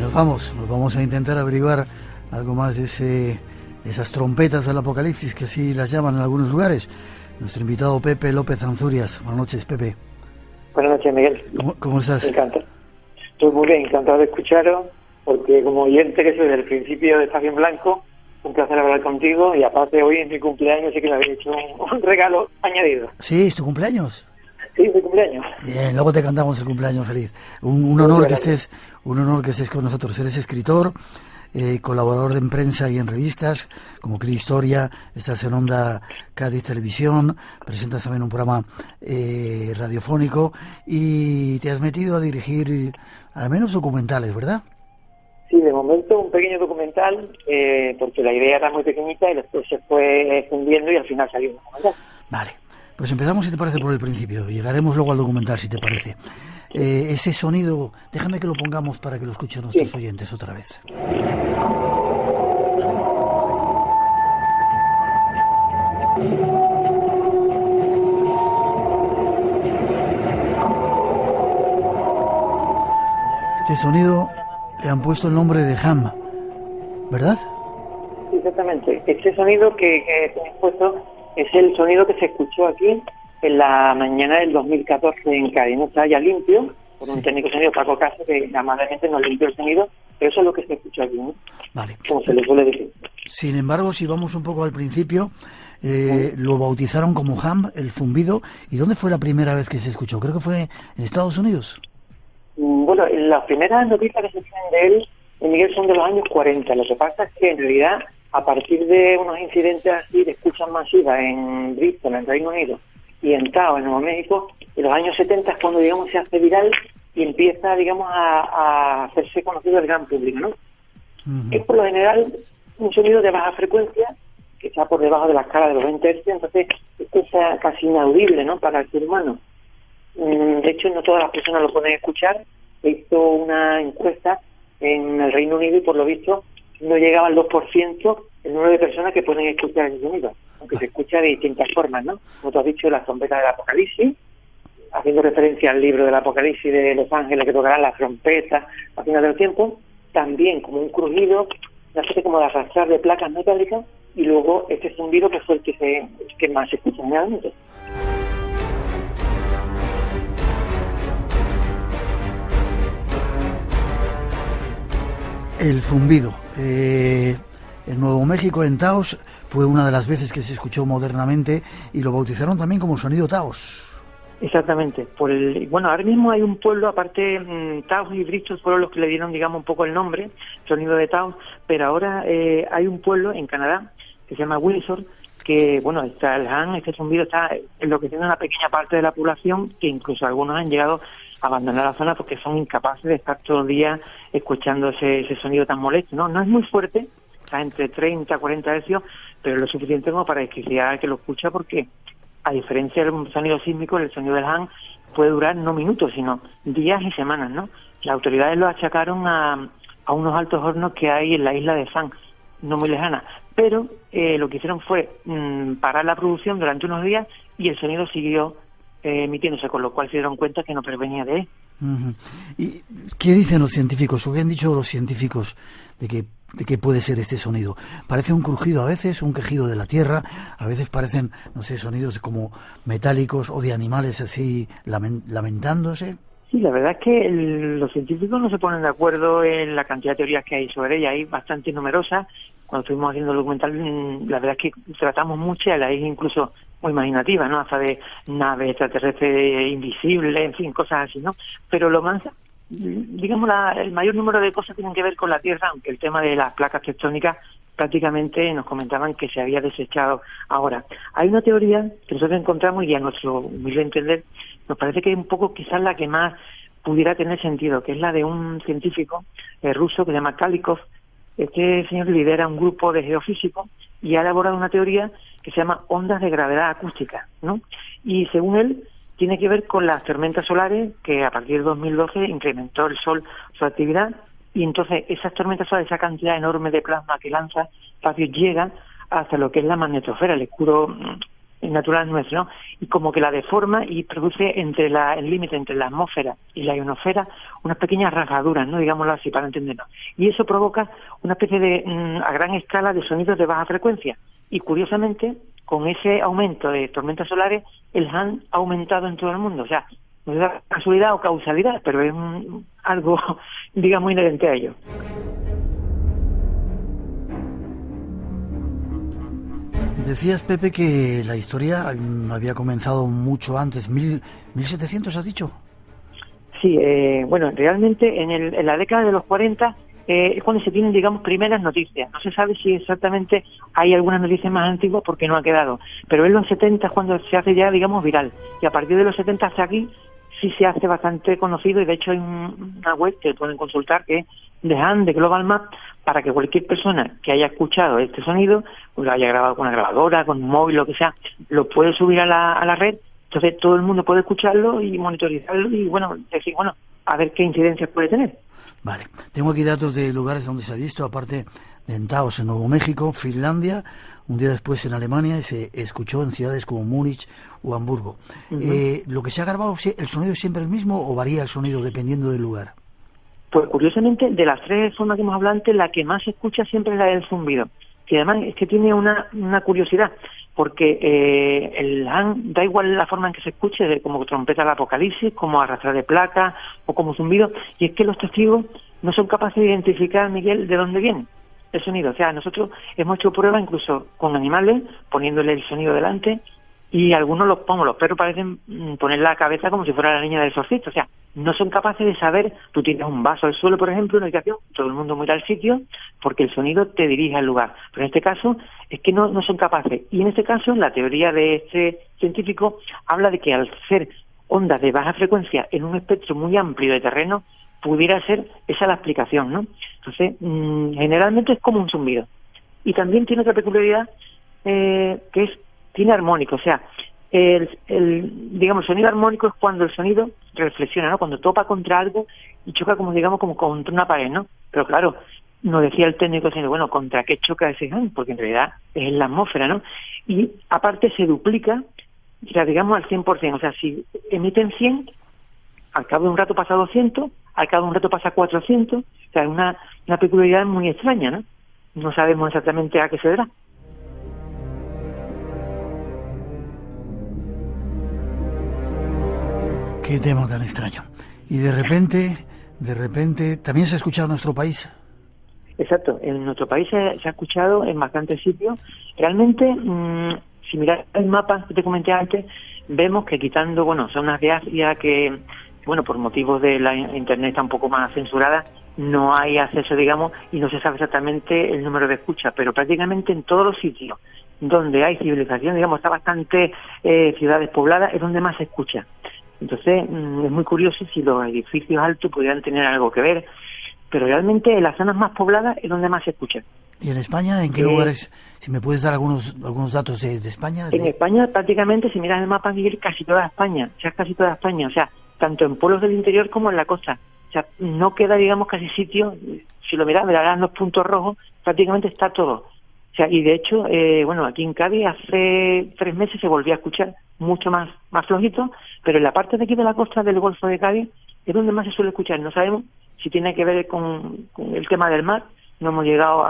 Nos vamos a intentar averiguar algo más de esas trompetas del apocalipsis, que así las llaman en algunos lugares. Nuestro invitado Pepe López Anzurias. Buenas noches, Pepe. Buenas noches, Miguel. ¿Cómo estás? Encantado. Estoy muy bien, encantado de escucharos, porque como oyente que soy desde el principio de Espacio en Blanco, un placer hablar contigo, y aparte hoy es mi cumpleaños, así que me habéis hecho un regalo añadido. Sí, ¿es tu cumpleaños? Sí, de cumpleaños. Bien, luego te cantamos el cumpleaños feliz. Un honor que estés con nosotros. Eres escritor, colaborador en prensa y en revistas, como Cris Historia, estás en Onda Cádiz Televisión, presentas también un programa radiofónico y te has metido a dirigir al menos documentales, ¿verdad? Sí, de momento un pequeño documental, porque la idea era muy pequeñita y después se fue extendiendo y al final salió un documental. Vale, pues empezamos, si te parece, por el principio. Llegaremos luego al documental, si te parece. Ese sonido, déjame que lo pongamos para que lo escuchen nuestros oyentes otra vez. Este sonido le han puesto el nombre de Ham, ¿verdad? Exactamente. Este sonido que hemos puesto es el sonido que se escuchó aquí en la mañana del 2014 en Cádiz. No está ya limpio, por un técnico de sonido, Paco Caso, que amablemente nos limpió el sonido, pero eso es lo que se escuchó aquí, ¿no? Vale. Como se le suele decir. Sin embargo, si vamos un poco al principio, lo bautizaron como Ham, el zumbido. ¿Y dónde fue la primera vez que se escuchó? Creo que fue en Estados Unidos. Bueno, las primeras noticias que se tienen de él, Miguel, son de los años 40. Lo que pasa es que, en realidad, a partir de unos incidentes así de escuchas masivas en Bristol, en Reino Unido, y en Taos, en Nuevo México, en los años 70 es cuando, digamos, se hace viral y empieza, digamos, a hacerse conocido al gran público, ¿no? Es, por lo general, un sonido de baja frecuencia, que está por debajo de la escala de los 20 Hz, entonces esto es casi inaudible, ¿no?, para el ser humano. De hecho, no todas las personas lo pueden escuchar. Se hizo una encuesta en el Reino Unido y, por lo visto, no llegaba al 2% el número de personas que pueden escuchar el sonido, aunque se escucha de distintas formas, ¿no? Como tú has dicho, las trompetas del Apocalipsis, haciendo referencia al libro del Apocalipsis de los ángeles que tocarán las trompetas al final del tiempo, también como un crujido, una especie como de arrastrar de placas metálicas, y luego este zumbido que fue el que más se escucha generalmente. El zumbido. En Nuevo México, en Taos, fue una de las veces que se escuchó modernamente y lo bautizaron también como sonido Taos. Exactamente. Bueno, ahora mismo hay un pueblo, aparte Taos y Bristol fueron los que le dieron, digamos, un poco el nombre, sonido de Taos, pero ahora hay un pueblo en Canadá que se llama Windsor, que, bueno, está el Han, este zumbido está enloqueciendo una pequeña parte de la población, que incluso algunos han llegado a abandonar la zona porque son incapaces de estar todo el día escuchando ese sonido tan molesto, ¿no? No es muy fuerte, está entre 30 a 40 hercios, pero es lo suficiente como para que sea que lo escucha, porque a diferencia del sonido sísmico, el sonido del Han puede durar no minutos, sino días y semanas, ¿no? Las autoridades lo achacaron a unos altos hornos que hay en la isla de Fan, no muy lejana, pero lo que hicieron fue parar la producción durante unos días y el sonido siguió emitiéndose, con lo cual se dieron cuenta que no provenía de él. ¿Y qué dicen los científicos, o qué han dicho los científicos de qué puede ser este sonido? Parece un crujido a veces, un quejido de la tierra, a veces parecen, no sé, sonidos como metálicos o de animales así lamentándose. Sí, la verdad es que los científicos no se ponen de acuerdo en la cantidad de teorías que hay sobre ella. Hay bastante numerosas. Cuando estuvimos haciendo el documental, la verdad es que tratamos muchas, la es incluso muy imaginativa, ¿no? Hasta de naves extraterrestres invisibles, en fin, cosas así, ¿no? Pero lo más, digamos, el mayor número de cosas tienen que ver con la Tierra, aunque el tema de las placas tectónicas prácticamente nos comentaban que se había desechado. Ahora, hay una teoría que nosotros encontramos, y a nuestro humilde entender, nos parece que es un poco quizás la que más pudiera tener sentido, que es la de un científico ruso que se llama Kalikov. Este señor lidera un grupo de geofísicos y ha elaborado una teoría que se llama ondas de gravedad acústica, ¿no? Y según él, tiene que ver con las tormentas solares, que a partir de 2012 incrementó el Sol su actividad, y entonces esas tormentas solares, esa cantidad enorme de plasma que lanza espacio, llega hasta lo que es la magnetosfera, el escudo natural nuestro, ¿no? Y como que la deforma y produce el límite entre la atmósfera y la ionosfera unas pequeñas rasgaduras, ¿no? Digámoslo así para entenderlo. Y eso provoca una especie de, a gran escala, de sonidos de baja frecuencia. Y curiosamente, con ese aumento de tormentas solares, el Han ha aumentado en todo el mundo. O sea, no es casualidad o causalidad, pero es algo, digamos, inherente a ello. Decías, Pepe, que la historia había comenzado mucho antes, 1700, ¿has dicho? Sí, bueno, realmente en la década de los 40 es cuando se tienen, digamos, primeras noticias. No se sabe si exactamente hay algunas noticias más antiguas porque no ha quedado, pero en los 70 es cuando se hace ya, digamos, viral. Y a partir de los 70 hasta aquí sí se hace bastante conocido, y de hecho hay una web que pueden consultar, que es The Hand de Global Map, para que cualquier persona que haya escuchado este sonido, pues lo haya grabado con una grabadora, con un móvil, lo que sea, lo puede subir a la red. Entonces todo el mundo puede escucharlo y monitorizarlo y, bueno, decir, bueno, a ver qué incidencias puede tener. Vale, tengo aquí datos de lugares donde se ha visto, aparte de en Taos, en Nuevo México, Finlandia, un día después en Alemania, y se escuchó en ciudades como Múnich o Hamburgo. ¿Lo que se ha grabado, el sonido es siempre el mismo o varía el sonido dependiendo del lugar? Pues curiosamente, de las tres formas que hemos hablado antes, la que más se escucha siempre es la del zumbido. Y además es que tiene una curiosidad, porque el Han, da igual la forma en que se escuche, como trompeta del apocalipsis, como arrastrar de placa o como zumbido, y es que los testigos no son capaces de identificar, Miguel, de dónde viene el sonido. O sea, nosotros hemos hecho pruebas incluso con animales, poniéndole el sonido delante, y algunos los perros parecen poner la cabeza como si fuera la niña del exorcista. O sea, no son capaces de saber, tú tienes un vaso al suelo, por ejemplo, en una habitación, todo el mundo mira al sitio porque el sonido te dirige al lugar. Pero en este caso es que no son capaces. Y en este caso, la teoría de este científico habla de que al ser ondas de baja frecuencia en un espectro muy amplio de terreno, pudiera ser esa la explicación, ¿no? Entonces, generalmente es como un zumbido. Y también tiene otra peculiaridad, que tiene armónico. O sea, digamos, el sonido armónico es cuando el sonido reflexiona, ¿no? Cuando topa contra algo y choca como contra una pared, ¿no? Pero claro, nos decía el técnico, bueno, ¿contra qué choca ese Han? Porque en realidad es en la atmósfera, ¿no? Y aparte se duplica, o sea, digamos al 100%. O sea, si emiten 100, al cabo de un rato pasa 200, al cabo de un rato pasa 400. O sea, es una peculiaridad muy extraña, ¿no? No sabemos exactamente a qué se deberá. Qué tema tan extraño. Y de repente, también se ha escuchado en nuestro país. Exacto, en nuestro país se ha escuchado en bastantes sitios. Realmente, si miras el mapa que te comenté antes, vemos que quitando, zonas de Asia que, por motivos de la internet está un poco más censurada, no hay acceso, digamos, y no se sabe exactamente el número de escuchas, pero prácticamente en todos los sitios donde hay civilización, digamos, está bastante ciudades pobladas, es donde más se escucha. Entonces, es muy curioso si los edificios altos pudieran tener algo que ver, pero realmente en las zonas más pobladas es donde más se escucha. ¿Y en España? ¿En qué lugares? Si me puedes dar algunos datos de España. En España, prácticamente, si miras el mapa, Miguel, casi toda España. O sea, tanto en pueblos del interior como en la costa. O sea, no queda, digamos, casi sitio. Si lo miras, verás los puntos rojos, prácticamente está todo. O sea, y de hecho, aquí en Cádiz hace 3 meses se volvió a escuchar mucho más flojito, pero en la parte de aquí de la costa del Golfo de Cádiz es donde más se suele escuchar. No sabemos si tiene que ver con el tema del mar, no hemos llegado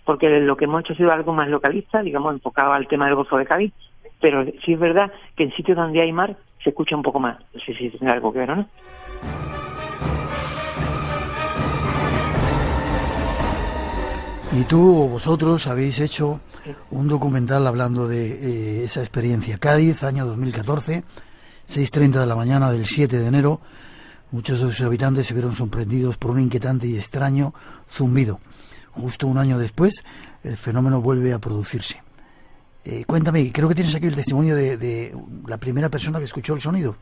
porque lo que hemos hecho ha sido algo más localista, digamos, enfocado al tema del Golfo de Cádiz, pero sí es verdad que en sitios donde hay mar se escucha un poco más. No sé si tiene algo que ver o no. Y tú o vosotros habéis hecho un documental hablando de esa experiencia. Cádiz, año 2014, 6:30 de la mañana del 7 de enero. Muchos de sus habitantes se vieron sorprendidos por un inquietante y extraño zumbido. Justo un año después, el fenómeno vuelve a producirse. Cuéntame, creo que tienes aquí el testimonio de la primera persona que escuchó el sonido.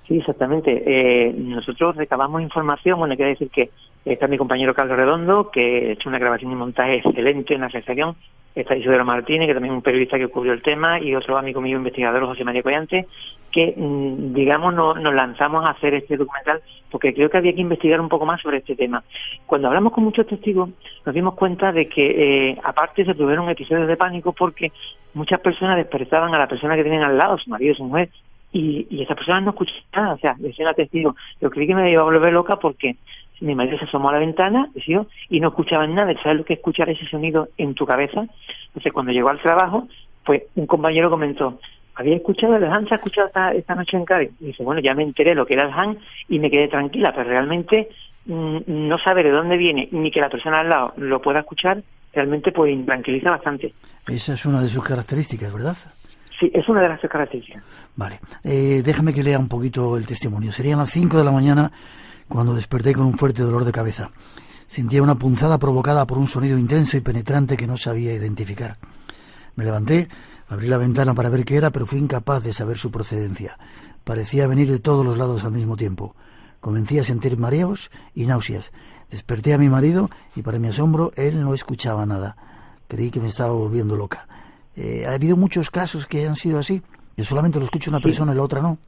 Sí, exactamente. Nosotros recabamos información, quiere decir que está mi compañero Carlos Redondo, que ha hecho una grabación y montaje excelente en la sección. Está Isidoro Martínez, que también es un periodista que cubrió el tema, y otro amigo mío, investigador, José María Collante, que, nos lanzamos a hacer este documental porque creo que había que investigar un poco más sobre este tema. Cuando hablamos con muchos testigos, nos dimos cuenta de que, aparte, se tuvieron episodios de pánico porque muchas personas despertaban a la persona que tenían al lado, su marido, su mujer, y esas personas no escuchaban nada. O sea, decían a testigos, yo creí que me iba a volver loca porque mi marido se asomó a la ventana, decía, y no escuchaban nada. ¿Sabes lo que es escuchar ese sonido en tu cabeza? Entonces, cuando llegó al trabajo, pues un compañero comentó, ¿había escuchado el Han? ¿Se ha escuchado esta noche en Cádiz? Y dice, ya me enteré lo que era el Han y me quedé tranquila, pero realmente no saber de dónde viene ni que la persona al lado lo pueda escuchar realmente pues tranquiliza bastante. Esa es una de sus características, ¿verdad? Sí, es una de las características. Vale, déjame que lea un poquito el testimonio. Serían las 5 de la mañana cuando desperté con un fuerte dolor de cabeza. Sentía una punzada provocada por un sonido intenso y penetrante que no sabía identificar. Me levanté, abrí la ventana para ver qué era, pero fui incapaz de saber su procedencia. Parecía venir de todos los lados al mismo tiempo. Comencé a sentir mareos y náuseas. Desperté a mi marido y, para mi asombro, él no escuchaba nada. Creí que me estaba volviendo loca. ¿Ha habido muchos casos que hayan sido así? Que solamente lo escucha una persona y la otra no.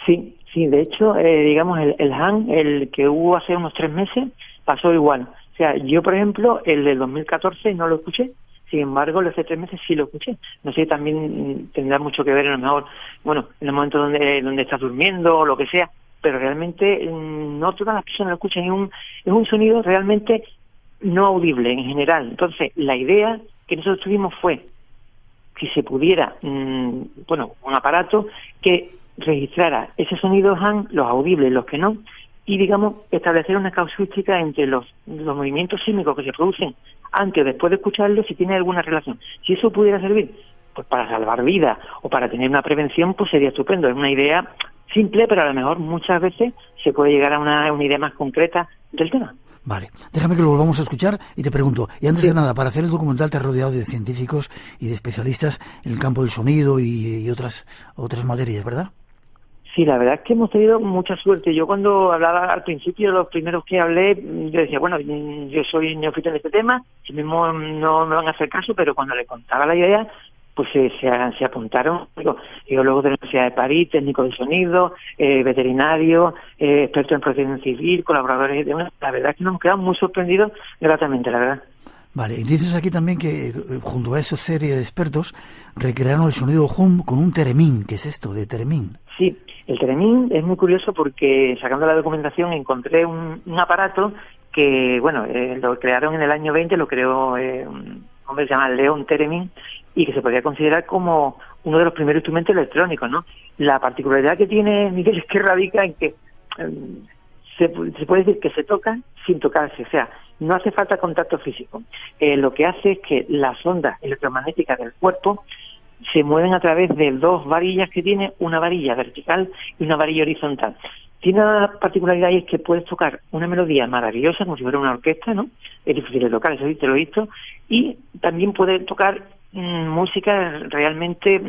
Sí, de hecho, digamos, el Han, el que hubo hace unos 3 meses, pasó igual. O sea, yo, por ejemplo, el del 2014 no lo escuché. Sin embargo, el de hace 3 meses sí lo escuché. No sé, también tendrá mucho que ver a lo mejor, bueno, en el momento donde estás durmiendo o lo que sea, pero realmente no todas las personas lo escuchan. Es un sonido realmente no audible en general. Entonces, la idea que nosotros tuvimos fue que se pudiera, un aparato que registrara ese sonido Han, los audibles, los que no, y, digamos, establecer una casuística entre los movimientos sísmicos que se producen antes o después de escucharlo, si tiene alguna relación. Si eso pudiera servir pues para salvar vidas o para tener una prevención, pues sería estupendo. Es una idea simple, pero a lo mejor muchas veces se puede llegar a una idea más concreta del tema. Vale, déjame que lo volvamos a escuchar y te pregunto, y antes de nada, para hacer el documental te has rodeado de científicos y de especialistas en el campo del sonido y otras materias, ¿verdad? Sí, la verdad es que hemos tenido mucha suerte. Yo cuando hablaba al principio, los primeros que hablé, yo decía, bueno, yo soy neófito en este tema, si mismo no me van a hacer caso, pero cuando le contaba la idea, pues se apuntaron. Yo luego de la Universidad de París, técnico de sonido, veterinario, experto en protección civil, colaboradores de una. La verdad es que nos hemos quedado muy sorprendidos gratamente, la verdad. Vale, y dices aquí también que junto a esa serie de expertos recrearon el sonido hum con un teremín. ¿Qué es esto de teremín? Sí, el teremín es muy curioso porque sacando la documentación encontré un aparato que, bueno, lo crearon en el año 20, lo creó un hombre que se llama Leon Theremin, y que se podría considerar como uno de los primeros instrumentos electrónicos, ¿no? La particularidad que tiene, Miguel, es que radica en que se puede decir que se toca sin tocarse, o sea, no hace falta contacto físico. Lo que hace es que las ondas electromagnéticas del cuerpo se mueven a través de 2 varillas que tiene, una varilla vertical y una varilla horizontal. Tiene una particularidad y es que puedes tocar una melodía maravillosa, como si fuera una orquesta, ¿no? Es difícil de tocar, eso sí te lo he visto, y también puedes tocar música realmente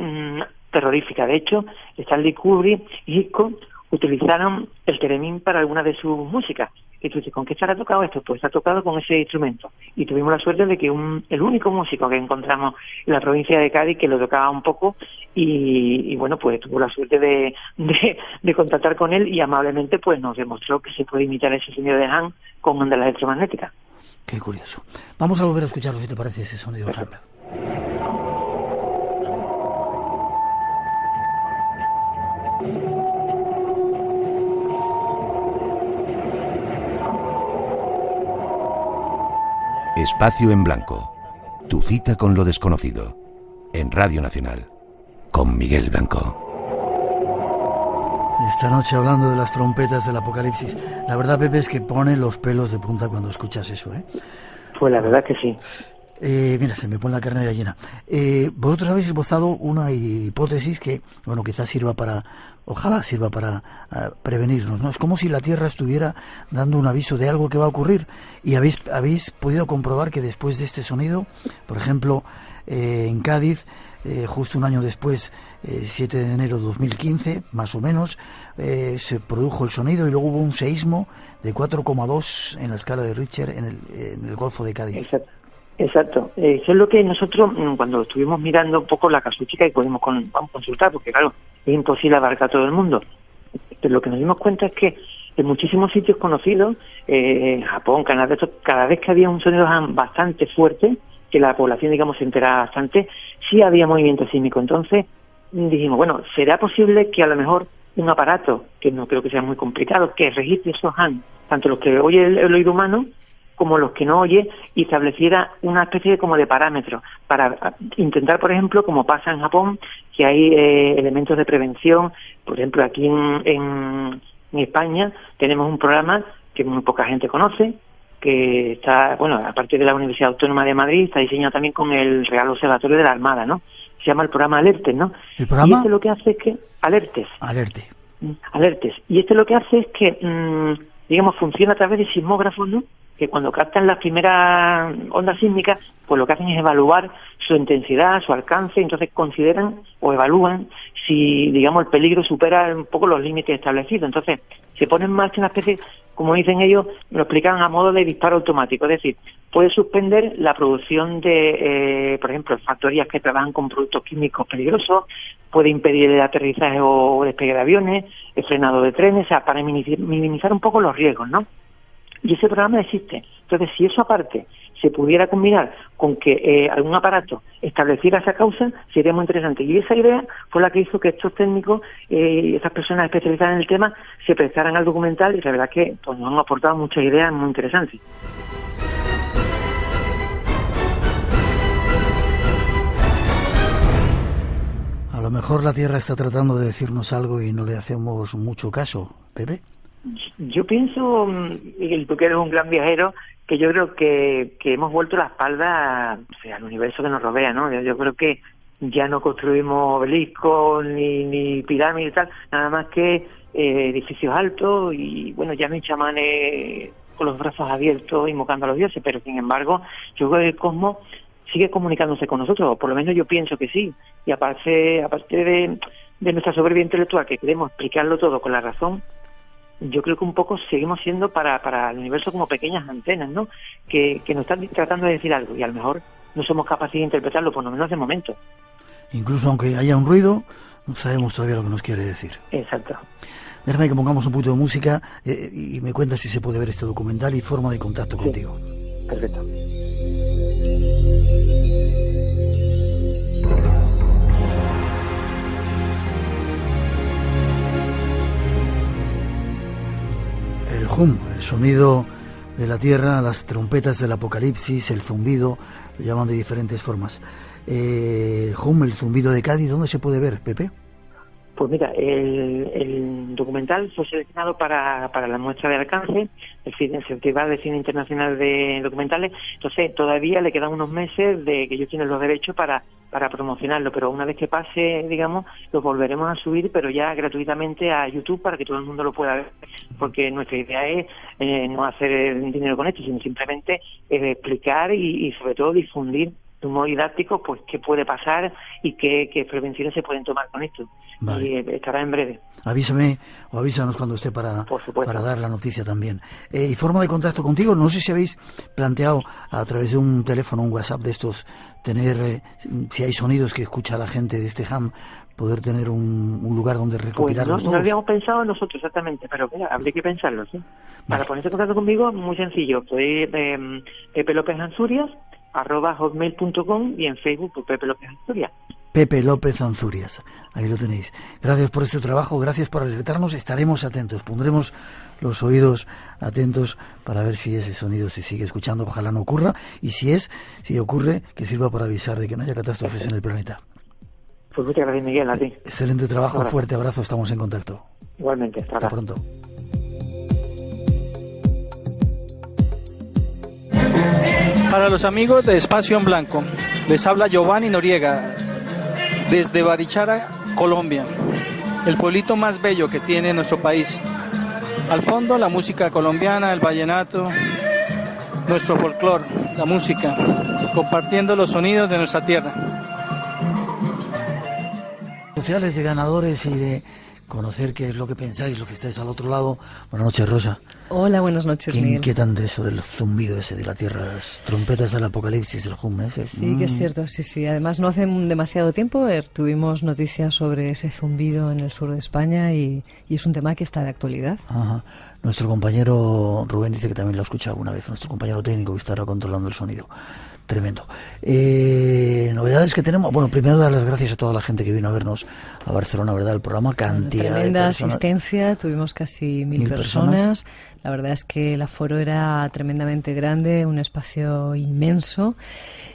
terrorífica. De hecho, Stanley Kubrick y Hitchcock utilizaron el teremín para alguna de sus músicas. Y tú dices, ¿con qué estará tocado esto? Pues está tocado con ese instrumento. Y tuvimos la suerte de que el único músico que encontramos en la provincia de Cádiz que lo tocaba un poco y bueno, pues tuvo la suerte de contactar con él y amablemente pues nos demostró que se puede imitar ese sonido de Han con ondas electromagnéticas. Qué curioso. Vamos a volver a escucharlo, si te parece, ese sonido de Han. Espacio en Blanco. Tu cita con lo desconocido. En Radio Nacional. Con Miguel Blanco. Esta noche hablando de las trompetas del apocalipsis. La verdad, Pepe, es que pone los pelos de punta cuando escuchas eso, ¿eh? Pues la verdad que sí. Mira, se me pone la carne de gallina. Vosotros habéis esbozado una hipótesis que, bueno, quizás ojalá sirva para prevenirnos, ¿no? Es como si la Tierra estuviera dando un aviso de algo que va a ocurrir y habéis podido comprobar que después de este sonido, por ejemplo, en Cádiz, justo un año después, 7 de enero de 2015, más o menos, se produjo el sonido y luego hubo un seísmo de 4,2 en la escala de Richter en el Golfo de Cádiz. Exacto. Eso es lo que nosotros, cuando estuvimos mirando un poco la casuística y pudimos consultar, porque claro, es imposible abarcar a todo el mundo, pero lo que nos dimos cuenta es que en muchísimos sitios conocidos, Japón, Canadá, cada vez que había un sonido bastante fuerte, que la población, digamos, se enteraba bastante, sí había movimiento sísmico. Entonces dijimos, bueno, ¿será posible que a lo mejor un aparato, que no creo que sea muy complicado, que registre esos Han, tanto los que oye el oído humano como los que no oye, y estableciera una especie como de parámetro para intentar, por ejemplo, como pasa en Japón, que hay elementos de prevención? Por ejemplo, aquí en España tenemos un programa que muy poca gente conoce, que está, bueno, aparte de la Universidad Autónoma de Madrid, está diseñado también con el Real Observatorio de la Armada, ¿no? Se llama el programa Alertes, ¿no? ¿El programa? Y este lo que hace es que... Alertes. Alertes. Y este lo que hace es que, digamos, funciona a través de sismógrafos, ¿no? Que cuando captan las primeras ondas sísmicas, pues lo que hacen es evaluar su intensidad, su alcance, entonces consideran o evalúan si, digamos, el peligro supera un poco los límites establecidos. Entonces, se pone en marcha una especie, como dicen ellos, lo explican a modo de disparo automático, es decir, puede suspender la producción de, por ejemplo, factorías que trabajan con productos químicos peligrosos, puede impedir el aterrizaje o despegue de aviones, el frenado de trenes, o sea, para minimizar un poco los riesgos, ¿no? Y ese programa existe. Entonces, si eso aparte se pudiera combinar con que algún aparato estableciera esa causa, sería muy interesante. Y esa idea fue la que hizo que estos técnicos y esas personas especializadas en el tema se prestaran al documental, y la verdad es que pues, nos han aportado muchas ideas muy interesantes. A lo mejor la Tierra está tratando de decirnos algo y no le hacemos mucho caso, Pepe. Yo pienso, Miguel, tú que eres un gran viajero, que yo creo que hemos vuelto la espalda al universo que nos rodea, ¿no? Yo creo que ya no construimos obeliscos ni pirámides y tal, nada más que edificios altos y, bueno, ya no hay chamanes con los brazos abiertos invocando a los dioses, pero sin embargo, yo creo que el cosmos sigue comunicándose con nosotros, o por lo menos yo pienso que sí, y aparte de nuestra soberbia intelectual, que queremos explicarlo todo con la razón, yo creo que un poco seguimos siendo para el universo como pequeñas antenas, ¿no? Que nos están tratando de decir algo y a lo mejor no somos capaces de interpretarlo, por lo menos de momento. Incluso aunque haya un ruido, no sabemos todavía lo que nos quiere decir. Exacto. Déjame que pongamos un poquito de música y me cuentas si se puede ver este documental y forma de contacto contigo. Perfecto. El hum, el sonido de la tierra, las trompetas del apocalipsis, el zumbido, lo llaman de diferentes formas. El hum, el zumbido de Cádiz, ¿dónde se puede ver, Pepe? Pues mira, el documental fue seleccionado para la muestra de alcance, el Festival de Cine Internacional de Documentales, entonces todavía le quedan unos meses de que ellos tienen los derechos para promocionarlo, pero una vez que pase, digamos, lo volveremos a subir, pero ya gratuitamente a YouTube para que todo el mundo lo pueda ver, porque nuestra idea es no hacer dinero con esto, sino simplemente explicar y sobre todo difundir de un modo didáctico, pues qué puede pasar y qué prevenciones se pueden tomar con esto. Vale. Y estará en breve. Avísame o avísanos cuando esté para dar la noticia también. Y forma de contacto contigo, no sé si habéis planteado a través de un teléfono, un WhatsApp de estos, tener, si hay sonidos que escucha la gente de este ham, poder tener un lugar donde recopilarlos pues no habíamos pensado nosotros exactamente, pero mira, habría que pensarlo, ¿sí? Vale. Para ponerse en contacto conmigo, muy sencillo, podéis Pepe López Anzurias @hotmail.com y en Facebook por Pepe López Anzurias. Pepe López Anzurias, ahí lo tenéis. Gracias por este trabajo, gracias por alertarnos, estaremos atentos, pondremos los oídos atentos para ver si ese sonido se sigue escuchando, ojalá no ocurra, y si ocurre, que sirva para avisar de que no haya catástrofes en el planeta. Pues muchas gracias, Miguel, a ti. Excelente trabajo, fuerte abrazo, estamos en contacto. Igualmente, hasta pronto. Para los amigos de Espacio en Blanco, les habla Giovanni Noriega desde Barichara, Colombia, el pueblito más bello que tiene nuestro país. Al fondo la música colombiana, el vallenato, nuestro folclore, la música, compartiendo los sonidos de nuestra tierra. Sociales de ganadores y de conocer qué es lo que pensáis, lo que estáis al otro lado. Buenas noches, Rosa. Hola, buenas noches, Miguel. Qué inquietante eso del zumbido ese de la tierra, las trompetas del apocalipsis, el hum ese. Sí, que es cierto, sí. Además, no hace demasiado tiempo tuvimos noticias sobre ese zumbido en el sur de España y es un tema que está de actualidad. Ajá. Nuestro compañero Rubén dice que también lo ha escuchado alguna vez, nuestro compañero técnico que estará controlando el sonido. Tremendo. Novedades que tenemos. Bueno, primero dar las gracias a toda la gente que vino a vernos a Barcelona, ¿verdad? El programa, cantidad tremenda de personas. Asistencia, tuvimos casi 1000 personas. La verdad es que el aforo era tremendamente grande, un espacio inmenso.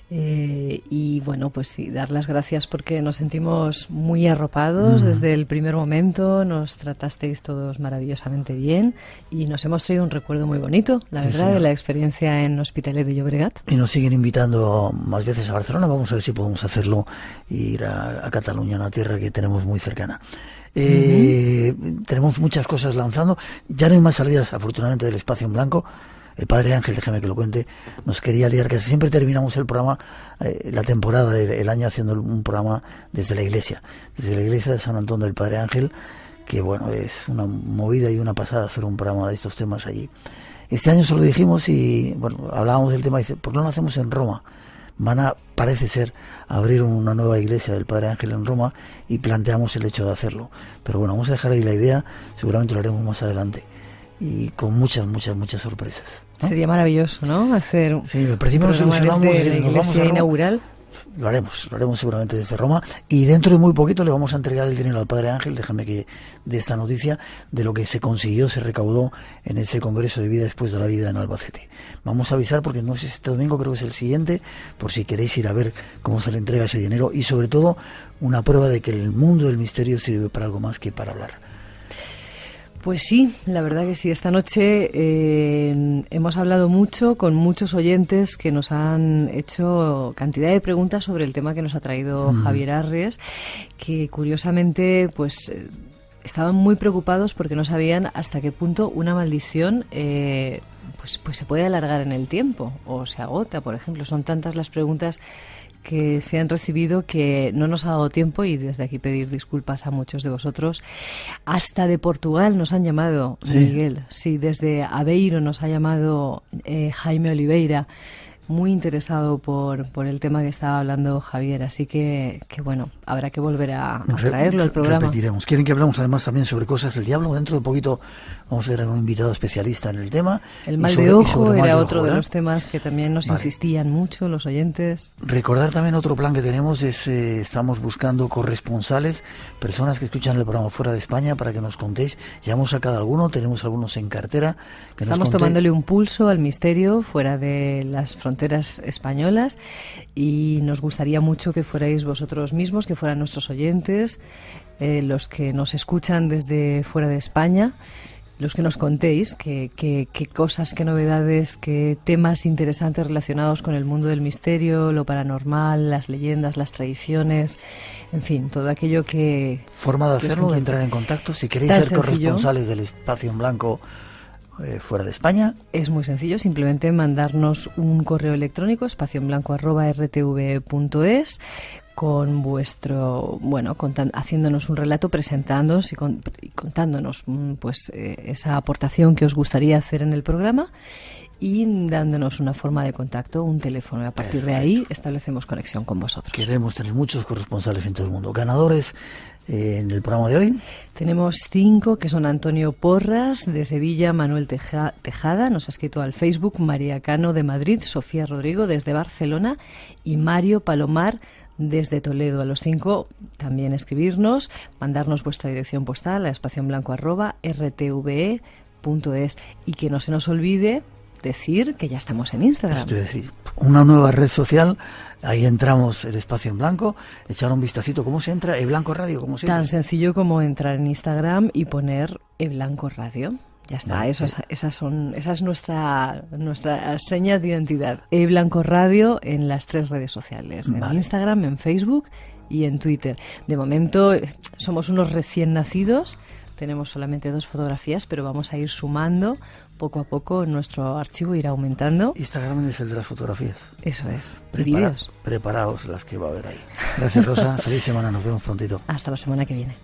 Y bueno, pues sí, dar las gracias porque nos sentimos muy arropados desde el primer momento, nos tratasteis todos maravillosamente bien y nos hemos traído un recuerdo muy bonito, la verdad, de la experiencia en Hospitalet de Llobregat. Y nos siguen invitando más veces a Barcelona, vamos a ver si podemos hacerlo e ir a Cataluña, una tierra que tenemos muy cercana. Tenemos muchas cosas lanzando, ya no hay más salidas afortunadamente del Espacio en Blanco. El padre Ángel, déjame que lo cuente, nos quería liar, que siempre terminamos el programa, la temporada, el año haciendo un programa desde la iglesia de San Antón del Padre Ángel, que bueno, es una movida y una pasada hacer un programa de estos temas allí. Este año se lo dijimos y bueno, hablábamos del tema y dice, ¿por qué no lo hacemos en Roma? Van a, parece ser, abrir una nueva iglesia del Padre Ángel en Roma y planteamos el hecho de hacerlo. Pero bueno, vamos a dejar ahí la idea, seguramente lo haremos más adelante. Y con muchas sorpresas, ¿no? Sería maravilloso, ¿no? Hacer al principio nos ilusionamos desde la iglesia inaugural. Lo haremos seguramente desde Roma y dentro de muy poquito le vamos a entregar el dinero al Padre Ángel, déjame que de esta noticia de lo que se consiguió, se recaudó en ese congreso de vida después de la vida en Albacete. Vamos a avisar porque no es este domingo, creo que es el siguiente, por si queréis ir a ver cómo se le entrega ese dinero y sobre todo una prueba de que el mundo del misterio sirve para algo más que para hablar. Pues sí, la verdad que sí. Esta noche hemos hablado mucho con muchos oyentes que nos han hecho cantidad de preguntas sobre el tema que nos ha traído Javier Arres, que curiosamente pues estaban muy preocupados porque no sabían hasta qué punto una maldición pues se puede alargar en el tiempo o se agota, por ejemplo. Son tantas las preguntas que se han recibido que no nos ha dado tiempo y desde aquí pedir disculpas a muchos de vosotros. Hasta de Portugal nos han llamado, Miguel. Sí, desde Aveiro nos ha llamado Jaime Oliveira, muy interesado por el tema que estaba hablando Javier, así que bueno, habrá que volver a traerlo al programa. Repetiremos. Quieren que hablemos además también sobre cosas del diablo. Dentro de poquito vamos a tener un invitado especialista en el tema. El mal de ojo era otro de los temas que también nos insistían mucho los oyentes. Recordar también otro plan que tenemos es, estamos buscando corresponsales, personas que escuchan el programa fuera de España para que nos contéis. Ya hemos sacado alguno, tenemos algunos en cartera. Estamos tomándole un pulso al misterio fuera de las fronteras españolas y nos gustaría mucho que fuerais vosotros mismos, que fueran nuestros oyentes, los que nos escuchan desde fuera de España, los que nos contéis qué cosas, qué novedades, qué temas interesantes relacionados con el mundo del misterio, lo paranormal, las leyendas, las tradiciones, en fin, todo aquello que... Forma de hacerlo, de entrar en contacto, si queréis ser corresponsales del Espacio en Blanco fuera de España. Es muy sencillo, simplemente mandarnos un correo electrónico espacioenblanco@rtv.es con vuestro, haciéndonos un relato, presentándonos y contándonos pues esa aportación que os gustaría hacer en el programa y dándonos una forma de contacto, un teléfono, y a partir de ahí establecemos conexión con vosotros. Queremos tener muchos corresponsales en todo el mundo. Ganadores en el programa de hoy. Tenemos 5 que son Antonio Porras de Sevilla, Manuel Tejada, nos ha escrito al Facebook, María Cano de Madrid, Sofía Rodrigo desde Barcelona y Mario Palomar desde Toledo. A los 5 también escribirnos, mandarnos vuestra dirección postal a espacioenblanco@rtve.es y que no se nos olvide decir que ya estamos en Instagram. Es decir, una nueva red social, ahí entramos el Espacio en Blanco, echar un vistacito, ¿cómo se entra? Blanco Radio, ¿cómo se entra? Tan sencillo como entrar en Instagram y poner Blanco Radio. Ya está, vale. Esa es nuestra seña de identidad. Blanco Radio en las 3 redes sociales, en Instagram, en Facebook y en Twitter. De momento somos unos recién nacidos, tenemos solamente 2 fotografías, pero vamos a ir sumando poco a poco, nuestro archivo irá aumentando. Instagram es el de las fotografías. Eso es. Vídeos. Preparaos las que va a haber ahí. Gracias, Rosa. Feliz semana. Nos vemos prontito. Hasta la semana que viene.